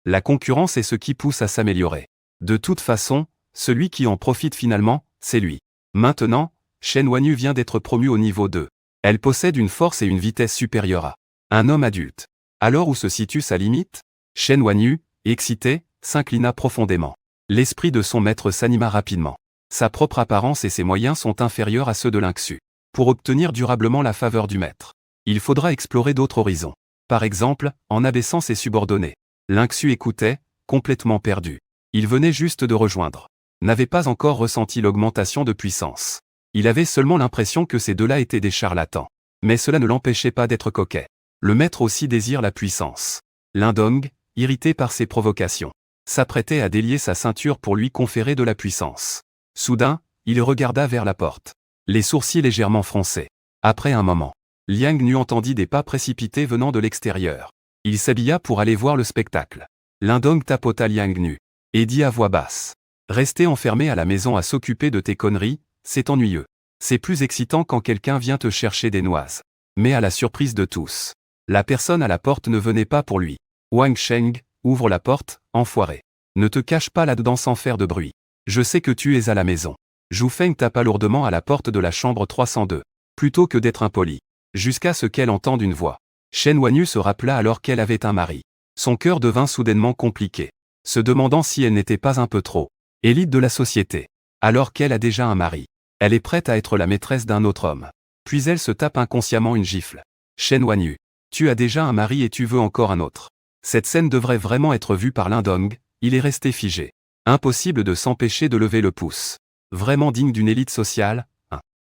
La concurrence est ce qui pousse à s'améliorer. De toute façon, celui qui en profite finalement, c'est lui. Maintenant, Shen Wanyu vient d'être promu au niveau 2. Elle possède une force et une vitesse supérieures à un homme adulte. Alors où se situe sa limite? Shen Wanyu, excité, s'inclina profondément. L'esprit de son maître s'anima rapidement. Sa propre apparence et ses moyens sont inférieurs à ceux de Lingxu. Pour obtenir durablement la faveur du maître, il faudra explorer d'autres horizons. Par exemple, en abaissant ses subordonnés. Lingxu écoutait, complètement perdu. Il venait juste de rejoindre. N'avait pas encore ressenti l'augmentation de puissance. Il avait seulement l'impression que ces deux-là étaient des charlatans. Mais cela ne l'empêchait pas d'être coquet. Le maître aussi désire la puissance. Lindong, irrité par ses provocations, s'apprêtait à délier sa ceinture pour lui conférer de la puissance. Soudain, il regarda vers la porte, les sourcils légèrement froncés. Après un moment, Liang Nu entendit des pas précipités venant de l'extérieur. Il s'habilla pour aller voir le spectacle. Lindong tapota Liang Nu et dit à voix basse. Rester enfermé à la maison à s'occuper de tes conneries, c'est ennuyeux. C'est plus excitant quand quelqu'un vient te chercher des noises. Mais à la surprise de tous, la personne à la porte ne venait pas pour lui. Wang Sheng, ouvre la porte, enfoiré. Ne te cache pas là-dedans sans faire de bruit. Je sais que tu es à la maison. Zhu Feng tapa lourdement à la porte de la chambre 302. Plutôt que d'être impoli. Jusqu'à ce qu'elle entende une voix. Shen Wanyu se rappela alors qu'elle avait un mari. Son cœur devint soudainement compliqué. Se demandant si elle n'était pas un peu trop élite de la société. Alors qu'elle a déjà un mari. Elle est prête à être la maîtresse d'un autre homme. Puis elle se tape inconsciemment une gifle. Shen Wanyu. Tu as déjà un mari et tu veux encore un autre. Cette scène devrait vraiment être vue par Lindong, il est resté figé. Impossible de s'empêcher de lever le pouce. Vraiment digne d'une élite sociale.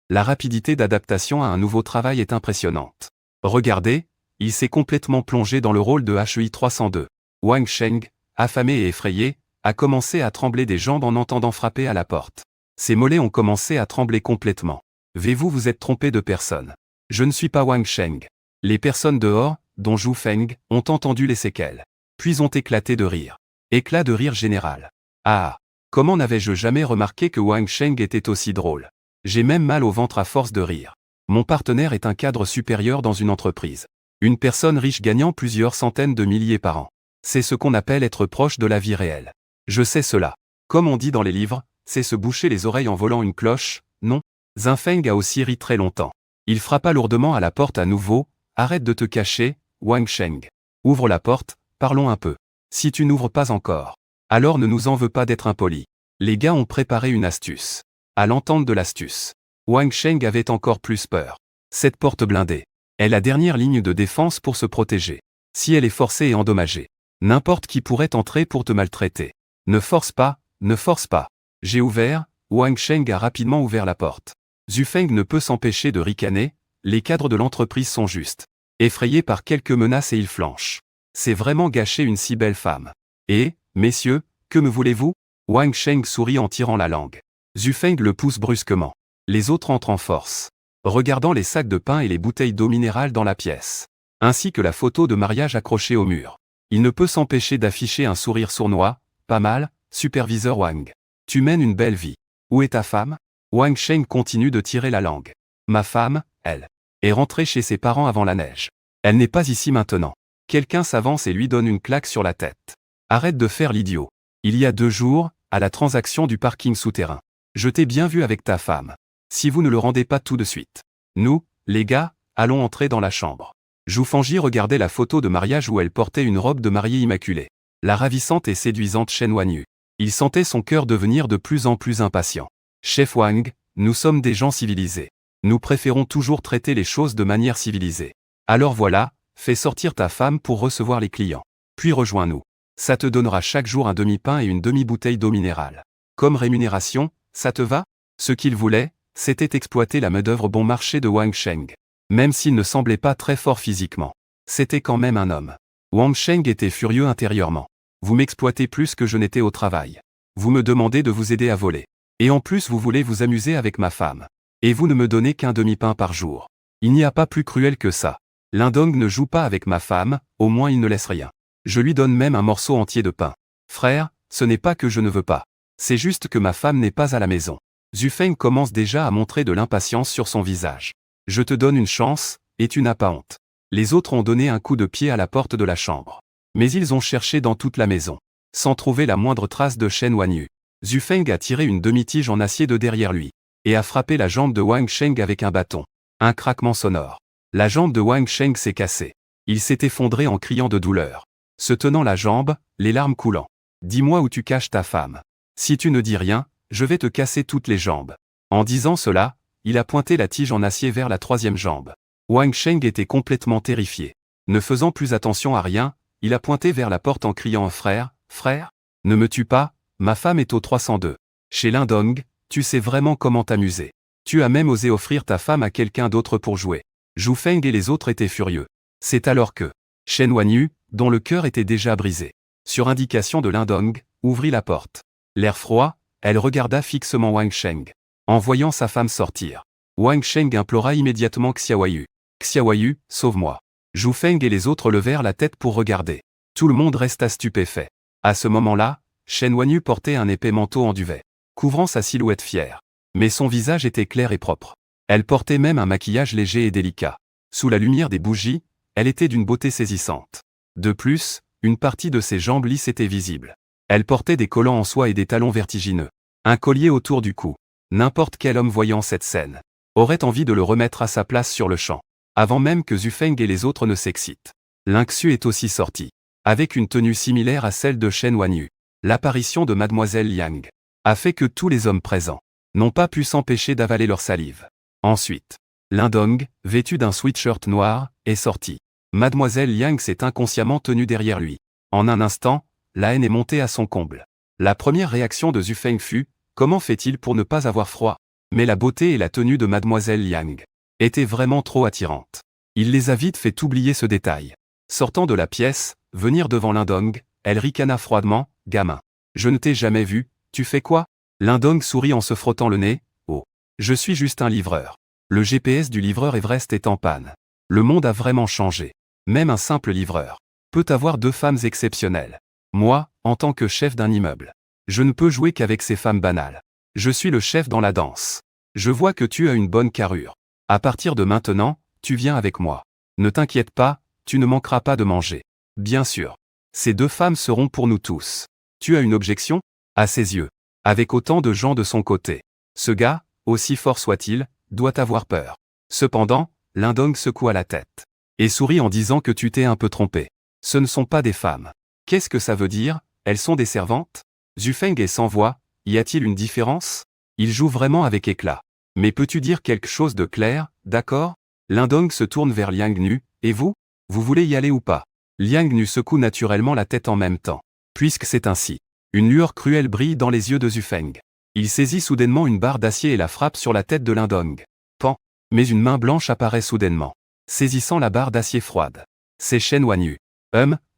La rapidité d'adaptation à un nouveau travail est impressionnante. Regardez, il s'est complètement plongé dans le rôle de HEI 302. Wang Sheng, affamé et effrayé, a commencé à trembler des jambes en entendant frapper à la porte. Ses mollets ont commencé à trembler complètement. Vous êtes trompé de personne. Je ne suis pas Wang Sheng. Les personnes dehors, dont Zhu Feng, ont entendu les séquelles. Puis ont éclaté de rire. Éclat de rire général. Ah! Comment n'avais-je jamais remarqué que Wang Sheng était aussi drôle? J'ai même mal au ventre à force de rire. Mon partenaire est un cadre supérieur dans une entreprise. Une personne riche gagnant plusieurs centaines de milliers par an. C'est ce qu'on appelle être proche de la vie réelle. Je sais cela. Comme on dit dans les livres, c'est se boucher les oreilles en volant une cloche, non? Zhu Feng a aussi ri très longtemps. Il frappa lourdement à la porte à nouveau. Arrête de te cacher, Wang Sheng. Ouvre la porte, parlons un peu. Si tu n'ouvres pas encore, alors ne nous en veux pas d'être impoli. Les gars ont préparé une astuce. À l'entente de l'astuce, Wang Sheng avait encore plus peur. Cette porte blindée est la dernière ligne de défense pour se protéger. Si elle est forcée et endommagée, n'importe qui pourrait entrer pour te maltraiter. Ne force pas, ne force pas. J'ai ouvert, Wang Sheng a rapidement ouvert la porte. Zhu Feng ne peut s'empêcher de ricaner, les cadres de l'entreprise sont justes. Effrayés par quelques menaces et ils flanchent. C'est vraiment gâcher une si belle femme. Et, messieurs, que me voulez-vous? Wang Sheng sourit en tirant la langue. Zhu Feng le pousse brusquement. Les autres entrent en force. Regardant les sacs de pain et les bouteilles d'eau minérale dans la pièce. Ainsi que la photo de mariage accrochée au mur. Il ne peut s'empêcher d'afficher un sourire sournois. Pas mal, superviseur Wang. Tu mènes une belle vie. Où est ta femme? Wang Sheng continue de tirer la langue. Ma femme, elle, est rentrée chez ses parents avant la neige. Elle n'est pas ici maintenant. Quelqu'un s'avance et lui donne une claque sur la tête. Arrête de faire l'idiot. Il y a 2 jours, à la transaction du parking souterrain. Je t'ai bien vu avec ta femme. Si vous ne le rendez pas tout de suite. Nous, les gars, allons entrer dans la chambre. Zhu Fengji regardait la photo de mariage où elle portait une robe de mariée immaculée. La ravissante et séduisante Shen Wanyu. Il sentait son cœur devenir de plus en plus impatient. Chef Wang, nous sommes des gens civilisés. Nous préférons toujours traiter les choses de manière civilisée. Alors voilà, fais sortir ta femme pour recevoir les clients. Puis rejoins-nous. Ça te donnera chaque jour un demi-pain et une demi-bouteille d'eau minérale. Comme rémunération, ça te va? Ce qu'il voulait, c'était exploiter la main-d'œuvre bon marché de Wang Sheng. Même s'il ne semblait pas très fort physiquement. C'était quand même un homme. Wang Sheng était furieux intérieurement. Vous m'exploitez plus que je n'étais au travail. Vous me demandez de vous aider à voler. Et en plus vous voulez vous amuser avec ma femme. Et vous ne me donnez qu'un demi-pain par jour. Il n'y a pas plus cruel que ça. Lindong ne joue pas avec ma femme, au moins il ne laisse rien. Je lui donne même un morceau entier de pain. Frère, ce n'est pas que je ne veux pas. C'est juste que ma femme n'est pas à la maison. Zhu Feng commence déjà à montrer de l'impatience sur son visage. Je te donne une chance, et tu n'as pas honte. Les autres ont donné un coup de pied à la porte de la chambre. Mais ils ont cherché dans toute la maison, sans trouver la moindre trace de Shen Wanyu. Zhu Feng a tiré une demi-tige en acier de derrière lui, et a frappé la jambe de Wang Sheng avec un bâton. Un craquement sonore. La jambe de Wang Sheng s'est cassée. Il s'est effondré en criant de douleur. Se tenant la jambe, les larmes coulant. Dis-moi où tu caches ta femme. Si tu ne dis rien, je vais te casser toutes les jambes. En disant cela, il a pointé la tige en acier vers la troisième jambe. Wang Sheng était complètement terrifié. Ne faisant plus attention à rien, il a pointé vers la porte en criant « Frère, frère, ne me tue pas, ma femme est au 302. Chez Lindong, tu sais vraiment comment t'amuser. Tu as même osé offrir ta femme à quelqu'un d'autre pour jouer. » Zhu Feng et les autres étaient furieux. C'est alors que Shen Wanyu, dont le cœur était déjà brisé, sur indication de Lindong, ouvrit la porte. L'air froid, elle regarda fixement Wang Sheng. En voyant sa femme sortir, Wang Sheng implora immédiatement Xiaoyu. Xiaoyu, sauve-moi. Zhu Feng et les autres levèrent la tête pour regarder. Tout le monde resta stupéfait. À ce moment-là, Shen Wanyu portait un épais manteau en duvet, couvrant sa silhouette fière. Mais son visage était clair et propre. Elle portait même un maquillage léger et délicat. Sous la lumière des bougies, elle était d'une beauté saisissante. De plus, une partie de ses jambes lisses était visible. Elle portait des collants en soie et des talons vertigineux. Un collier autour du cou. N'importe quel homme voyant cette scène aurait envie de le remettre à sa place sur le champ, avant même que Zhu Feng et les autres ne s'excitent. Lingxu est aussi sorti, avec une tenue similaire à celle de Shen Wanyu. L'apparition de Mademoiselle Liang a fait que tous les hommes présents n'ont pas pu s'empêcher d'avaler leur salive. Ensuite, Lindong, vêtu d'un sweatshirt noir, est sorti. Mademoiselle Liang s'est inconsciemment tenue derrière lui. En un instant, la haine est montée à son comble. La première réaction de Zhu Feng fut « Comment fait-il pour ne pas avoir froid ?» Mais la beauté et la tenue de Mademoiselle Liang étaient vraiment trop attirantes. Il les a vite fait oublier ce détail. Sortant de la pièce, venir devant Lindong, elle ricana froidement « Gamin, je ne t'ai jamais vu, tu fais quoi ?» Lindong sourit en se frottant le nez « Oh, je suis juste un livreur. Le GPS du livreur Everest est en panne. Le monde a vraiment changé. Même un simple livreur peut avoir deux femmes exceptionnelles. Moi, en tant que chef d'un immeuble, je ne peux jouer qu'avec ces femmes banales. Je suis le chef dans la danse. Je vois que tu as une bonne carrure. À partir de maintenant, tu viens avec moi. Ne t'inquiète pas, tu ne manqueras pas de manger. Bien sûr. Ces deux femmes seront pour nous tous. Tu as une objection ? À ses yeux. Avec autant de gens de son côté. Ce gars, aussi fort soit-il, doit avoir peur. Cependant, Lindong secoua la tête. Et sourit en disant que tu t'es un peu trompé. Ce ne sont pas des femmes. Qu'est-ce que ça veut dire ? Elles sont des servantes ? Zhu Feng est sans voix, y a-t-il une différence ? Il joue vraiment avec éclat. Mais peux-tu dire quelque chose de clair, d'accord ? Lindong se tourne vers Liang Nu, et vous ? Vous voulez y aller ou pas ? Liang Nu secoue naturellement la tête en même temps. Puisque c'est ainsi. Une lueur cruelle brille dans les yeux de Zhu Feng. Il saisit soudainement une barre d'acier et la frappe sur la tête de Lindong. Pan. Mais une main blanche apparaît soudainement, saisissant la barre d'acier froide. C'est Shen Wanyu.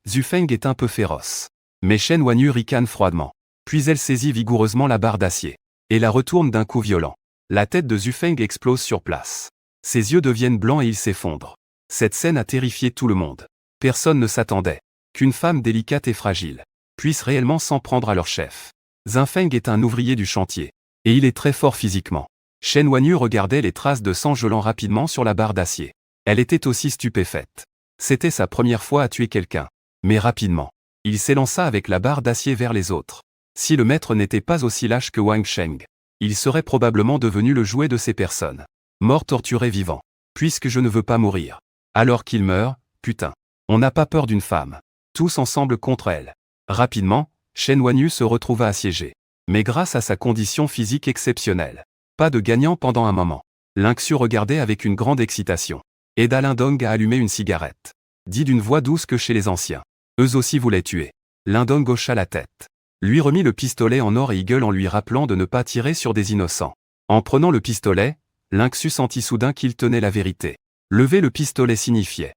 Zhu Feng est un peu féroce. Mais Shen Wanyu ricane froidement. Puis elle saisit vigoureusement la barre d'acier et la retourne d'un coup violent. La tête de Zhu Feng explose sur place. Ses yeux deviennent blancs et il s'effondre. Cette scène a terrifié tout le monde. Personne ne s'attendait qu'une femme délicate et fragile puisse réellement s'en prendre à leur chef. Zhu Feng est un ouvrier du chantier, et il est très fort physiquement. Shen Wanyu regardait les traces de sang gelant rapidement sur la barre d'acier. Elle était aussi stupéfaite. C'était sa première fois à tuer quelqu'un. Mais rapidement, il s'élança avec la barre d'acier vers les autres. Si le maître n'était pas aussi lâche que Wang Sheng, il serait probablement devenu le jouet de ces personnes. Mort torturé vivant. Puisque je ne veux pas mourir. Alors qu'il meurt, putain. On n'a pas peur d'une femme. Tous ensemble contre elle. Rapidement, Shen Wanyu se retrouva assiégé. Mais grâce à sa condition physique exceptionnelle. Pas de gagnant pendant un moment. Lingxu regardait avec une grande excitation. Aida Lindong à allumer une cigarette. Dit d'une voix douce que chez les anciens. Eux aussi voulaient tuer. Lindong hocha la tête. Lui remit le pistolet en or et eagle en lui rappelant de ne pas tirer sur des innocents. En prenant le pistolet, Lingxu sentit soudain qu'il tenait la vérité. Lever le pistolet signifiait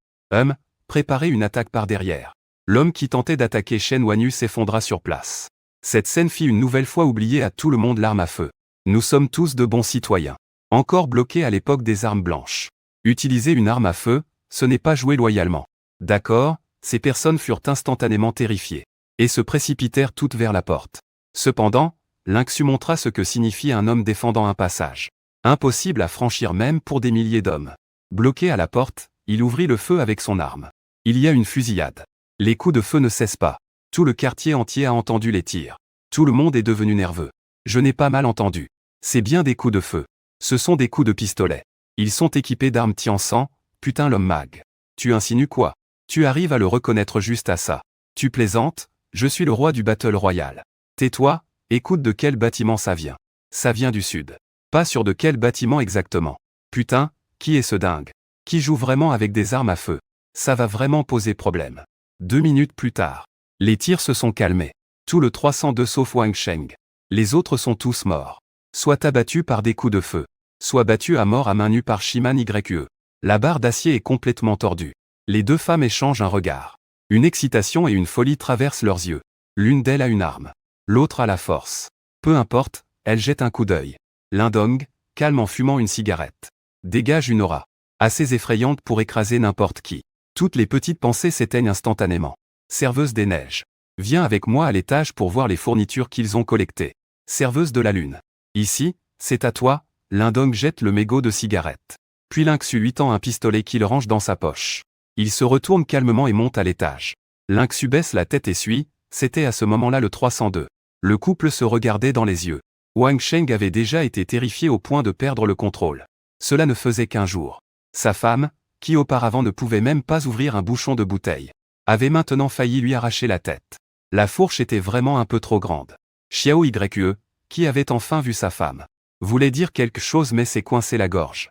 préparer une attaque par derrière. L'homme qui tentait d'attaquer Shen Wanyu s'effondra sur place. Cette scène fit une nouvelle fois oublier à tout le monde l'arme à feu. Nous sommes tous de bons citoyens. Encore bloqués à l'époque des armes blanches. Utiliser une arme à feu, ce n'est pas jouer loyalement. D'accord, ces personnes furent instantanément terrifiées. et se précipitèrent toutes vers la porte. Cependant, Lynxu montra ce que signifie un homme défendant un passage. Impossible à franchir même pour des milliers d'hommes. Bloqué à la porte, il ouvrit le feu avec son arme. Il y a une fusillade. Les coups de feu ne cessent pas. Tout le quartier entier a entendu les tirs. Tout le monde est devenu nerveux. Je n'ai pas mal entendu. C'est bien des coups de feu. Ce sont des coups de pistolet. Ils sont équipés d'armes Tian-100, putain l'homme mag. Tu insinues quoi? Tu arrives à le reconnaître juste à ça. Tu plaisantes? Je suis le roi du Battle Royale. Tais-toi, écoute de quel bâtiment ça vient. Ça vient du sud. Pas sûr de quel bâtiment exactement. Putain, qui est ce dingue? Qui joue vraiment avec des armes à feu? Ça va vraiment poser problème. 2 minutes plus tard. Les tirs se sont calmés. Tout le 302 sauf Wang Sheng. Les autres sont tous morts. Soit abattus par des coups de feu. Soit battus à mort à main nue par Shiman YE. La barre d'acier est complètement tordue. Les deux femmes échangent un regard. Une excitation et une folie traversent leurs yeux. L'une d'elles a une arme. L'autre a la force. Peu importe, elle jette un coup d'œil. Lindong, calme en fumant une cigarette. Dégage une aura. Assez effrayante pour écraser n'importe qui. Toutes les petites pensées s'éteignent instantanément. Serveuse des neiges. Viens avec moi à l'étage pour voir les fournitures qu'ils ont collectées. Serveuse de la lune. Ici, c'est à toi. Lindong jette le mégot de cigarette. Puis Lynxu lui tend un pistolet qu'il range dans sa poche. Il se retourne calmement et monte à l'étage. Lynxu baisse la tête et suit. C'était à ce moment-là le 302. Le couple se regardait dans les yeux. Wang Sheng avait déjà été terrifié au point de perdre le contrôle. Cela ne faisait qu'un jour. Sa femme, qui auparavant ne pouvait même pas ouvrir un bouchon de bouteille, avait maintenant failli lui arracher la tête. La fourche était vraiment un peu trop grande. Xiao YE, qui avait enfin vu sa femme, voulait dire quelque chose mais s'est coincé la gorge.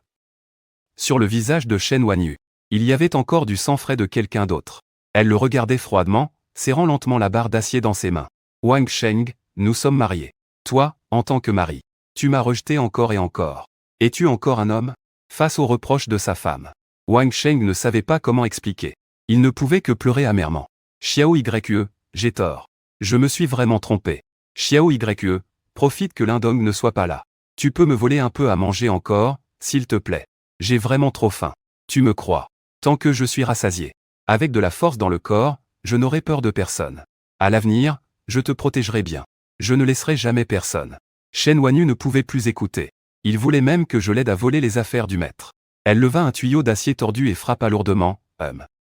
Sur le visage de Shen Wanyu, il y avait encore du sang frais de quelqu'un d'autre. Elle le regardait froidement, serrant lentement la barre d'acier dans ses mains. Wang Sheng, nous sommes mariés. Toi, en tant que mari, tu m'as rejeté encore et encore. Es-tu encore un homme? Face aux reproches de sa femme, Wang Sheng ne savait pas comment expliquer. Il ne pouvait que pleurer amèrement. Xiao YE, j'ai tort. Je me suis vraiment trompé. Xiao YE, profite que Lindong ne soit pas là. Tu peux me voler un peu à manger encore, s'il te plaît. J'ai vraiment trop faim. Tu me crois. Tant que je suis rassasié. Avec de la force dans le corps, je n'aurai peur de personne. À l'avenir, je te protégerai bien. Je ne laisserai jamais personne. Shen Wanyu ne pouvait plus écouter. Il voulait même que je l'aide à voler les affaires du maître. Elle leva un tuyau d'acier tordu et frappa lourdement.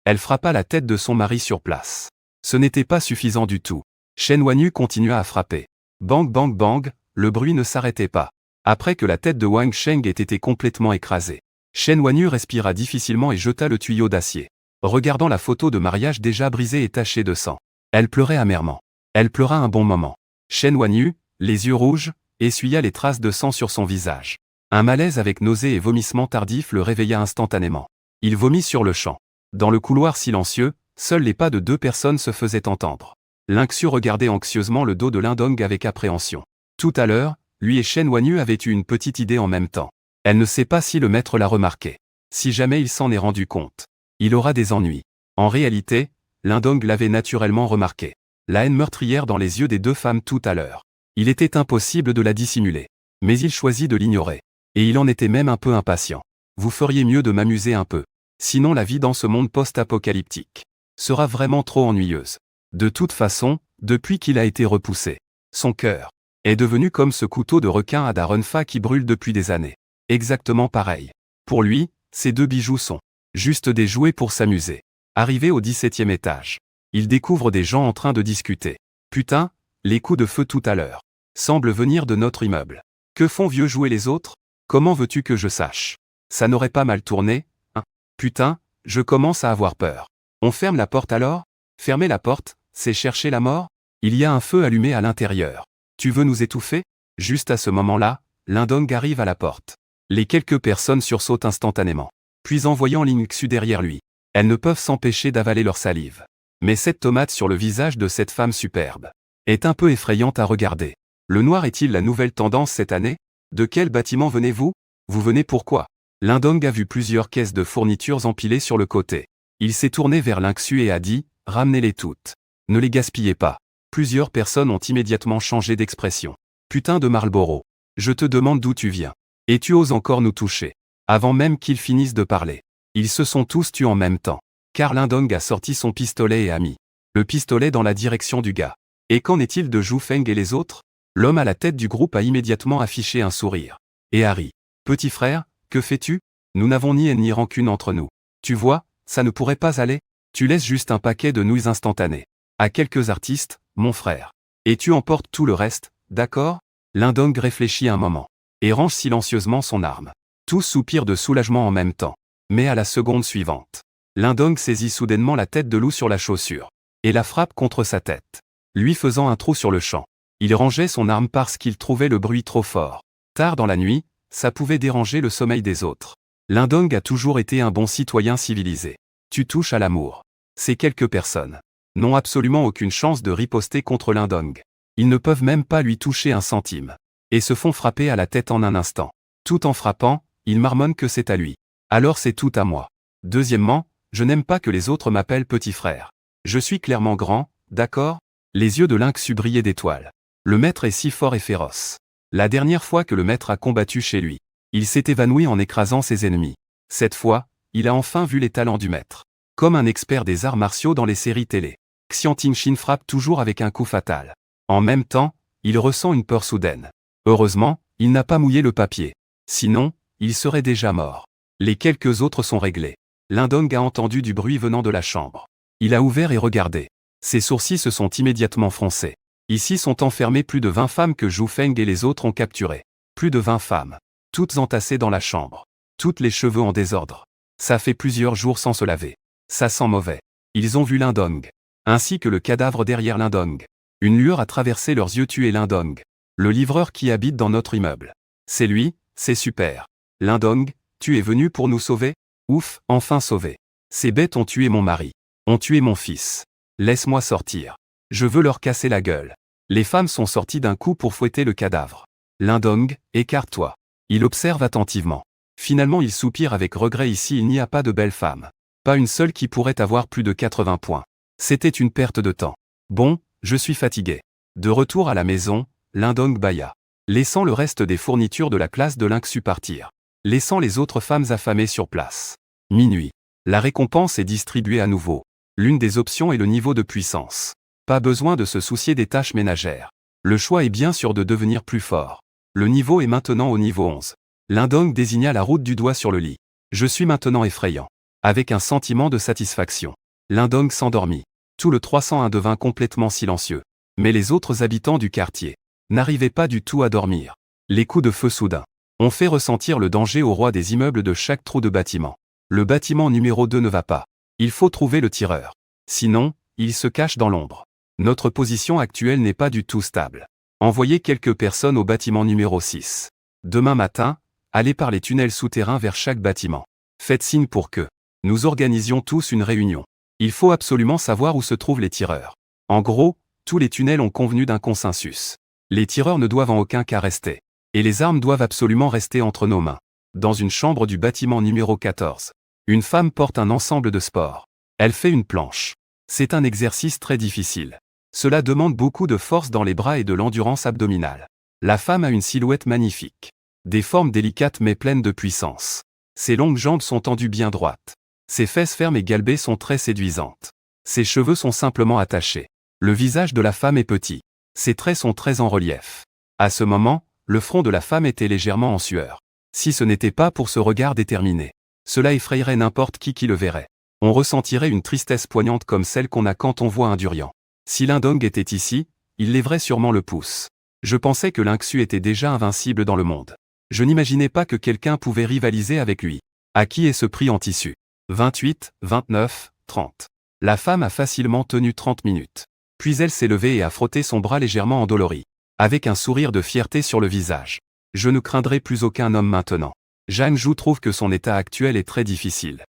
Elle frappa la tête de son mari sur place. Ce n'était pas suffisant du tout. Shen Wanyu continua à frapper. Bang bang bang, le bruit ne s'arrêtait pas. Après que la tête de Wang Sheng ait été complètement écrasée, Shen Wanyu respira difficilement et jeta le tuyau d'acier. Regardant la photo de mariage déjà brisée et tachée de sang, elle pleurait amèrement. Elle pleura un bon moment. Shen Wanyu, les yeux rouges, essuya les traces de sang sur son visage. Un malaise avec nausées et vomissements tardifs le réveilla instantanément. Il vomit sur le champ. Dans le couloir silencieux, seuls les pas de 2 personnes se faisaient entendre. Lynxu regardait anxieusement le dos de Lindong avec appréhension. Tout à l'heure, lui et Shen Wanyu avaient eu une petite idée en même temps. Elle ne sait pas si le maître l'a remarqué. Si jamais il s'en est rendu compte, il aura des ennuis. En réalité, Lindong l'avait naturellement remarqué. La haine meurtrière dans les yeux des 2 femmes tout à l'heure. Il était impossible de la dissimuler. Mais il choisit de l'ignorer. Et il en était même un peu impatient. Vous feriez mieux de m'amuser un peu. Sinon la vie dans ce monde post-apocalyptique sera vraiment trop ennuyeuse. De toute façon, depuis qu'il a été repoussé, son cœur est devenu comme ce couteau de requin à Darunfa qui brûle depuis des années. Exactement pareil. Pour lui, ces 2 bijoux sont juste des jouets pour s'amuser. Arrivé au 17e étage, il découvre des gens en train de discuter. Putain, les coups de feu tout à l'heure semblent venir de notre immeuble. Que font vieux jouer les autres? Comment veux-tu que je sache? Ça n'aurait pas mal tourné, hein? Putain, je commence à avoir peur. On ferme la porte alors? Fermer la porte, c'est chercher la mort? Il y a un feu allumé à l'intérieur. Tu veux nous étouffer? Juste à ce moment-là, Lindong arrive à la porte. Les quelques personnes sursautent instantanément. Puis en voyant Lynxu derrière lui, elles ne peuvent s'empêcher d'avaler leur salive. Mais cette tomate sur le visage de cette femme superbe est un peu effrayante à regarder. Le noir est-il la nouvelle tendance cette année? De quel bâtiment venez-vous? Vous venez pourquoi? Lindong a vu plusieurs caisses de fournitures empilées sur le côté. Il s'est tourné vers Lynxu et a dit, ramenez-les toutes. Ne les gaspillez pas. Plusieurs personnes ont immédiatement changé d'expression. Putain de Marlboro. Je te demande d'où tu viens. Et tu oses encore nous toucher. Avant même qu'ils finissent de parler. Ils se sont tous tus en même temps. Car Lindong a sorti son pistolet et a mis le pistolet dans la direction du gars. Et qu'en est-il de Zhu Feng et les autres? L'homme à la tête du groupe a immédiatement affiché un sourire. Et Harry. Petit frère, que fais-tu? Nous n'avons ni haine ni rancune entre nous. Tu vois, ça ne pourrait pas aller? Tu laisses juste un paquet de nouilles instantanées à quelques artistes, mon frère. Et tu emportes tout le reste, d'accord? Lindong réfléchit un moment. Et range silencieusement son arme. Tous soupirent de soulagement en même temps. Mais à la seconde suivante, Lindong saisit soudainement la tête de loup sur la chaussure. Et la frappe contre sa tête, lui faisant un trou sur le champ. Il rangeait son arme parce qu'il trouvait le bruit trop fort. Tard dans la nuit, ça pouvait déranger le sommeil des autres. Lindong a toujours été un bon citoyen civilisé. Tu touches à l'amour. Ces quelques personnes n'ont absolument aucune chance de riposter contre Lindong. Ils ne peuvent même pas lui toucher un centime. Et se font frapper à la tête en un instant. Tout en frappant, ils marmonnent que c'est à lui. Alors c'est tout à moi. Deuxièmement, je n'aime pas que les autres m'appellent petit frère. Je suis clairement grand, d'accord? Les yeux de Lynx brillaient d'étoiles. Le maître est si fort et féroce. La dernière fois que le maître a combattu chez lui, il s'est évanoui en écrasant ses ennemis. Cette fois, il a enfin vu les talents du maître. Comme un expert des arts martiaux dans les séries télé, Xian Tingshin frappe toujours avec un coup fatal. En même temps, il ressent une peur soudaine. Heureusement, il n'a pas mouillé le papier. Sinon, il serait déjà mort. Les quelques autres sont réglés. Lindong a entendu du bruit venant de la chambre. Il a ouvert et regardé. Ses sourcils se sont immédiatement froncés. Ici sont enfermées plus de 20 femmes que Zhu Feng et les autres ont capturées. Plus de 20 femmes. Toutes entassées dans la chambre. Toutes les cheveux en désordre. Ça fait plusieurs jours sans se laver. Ça sent mauvais. Ils ont vu Lindong. Ainsi que le cadavre derrière Lindong. Une lueur a traversé leurs yeux tué Lindong. Le livreur qui habite dans notre immeuble. C'est lui, c'est super. Lindong, tu es venu pour nous sauver? Ouf, enfin sauvé. Ces bêtes ont tué mon mari. Ont tué mon fils. Laisse-moi sortir. Je veux leur casser la gueule. Les femmes sont sorties d'un coup pour fouetter le cadavre. Lindong, écarte-toi. Il observe attentivement. Finalement il soupire avec regret. Ici il n'y a pas de belle femme. Pas une seule qui pourrait avoir plus de 80 points. C'était une perte de temps. Bon, je suis fatigué. De retour à la maison, Lindong bâilla. Laissant le reste des fournitures de la classe de Lynx partir. Laissant les autres femmes affamées sur place. Minuit. La récompense est distribuée à nouveau. L'une des options est le niveau de puissance. Pas besoin de se soucier des tâches ménagères. Le choix est bien sûr de devenir plus fort. Le niveau est maintenant au niveau 11. Lindong désigna la route du doigt sur le lit. Je suis maintenant effrayant. Avec un sentiment de satisfaction. Lindong s'endormit. Tout le 301 devint complètement silencieux. Mais les autres habitants du quartier n'arrivaient pas du tout à dormir. Les coups de feu soudains ont fait ressentir le danger au roi des immeubles de chaque trou de bâtiment. Le bâtiment numéro 2 ne va pas. Il faut trouver le tireur. Sinon, il se cache dans l'ombre. Notre position actuelle n'est pas du tout stable. Envoyez quelques personnes au bâtiment numéro 6. Demain matin, allez par les tunnels souterrains vers chaque bâtiment. Faites signe pour que nous organisions tous une réunion. Il faut absolument savoir où se trouvent les tireurs. En gros, tous les tunnels ont convenu d'un consensus. Les tireurs ne doivent en aucun cas rester. Et les armes doivent absolument rester entre nos mains. Dans une chambre du bâtiment numéro 14. Une femme porte un ensemble de sport. Elle fait une planche. C'est un exercice très difficile. Cela demande beaucoup de force dans les bras et de l'endurance abdominale. La femme a une silhouette magnifique. Des formes délicates mais pleines de puissance. Ses longues jambes sont tendues bien droites. Ses fesses fermes et galbées sont très séduisantes. Ses cheveux sont simplement attachés. Le visage de la femme est petit. Ses traits sont très en relief. À ce moment, le front de la femme était légèrement en sueur. Si ce n'était pas pour ce regard déterminé, cela effrayerait n'importe qui le verrait. On ressentirait une tristesse poignante comme celle qu'on a quand on voit un durian. Si Lindong était ici, il lèverait sûrement le pouce. Je pensais que Lynxu était déjà invincible dans le monde. Je n'imaginais pas que quelqu'un pouvait rivaliser avec lui. À qui est ce prix en tissu? 28, 29, 30. La femme a facilement tenu 30 minutes. Puis elle s'est levée et a frotté son bras légèrement endolori. Avec un sourire de fierté sur le visage. Je ne craindrai plus aucun homme maintenant. Zhang Zhu trouve que son état actuel est très difficile.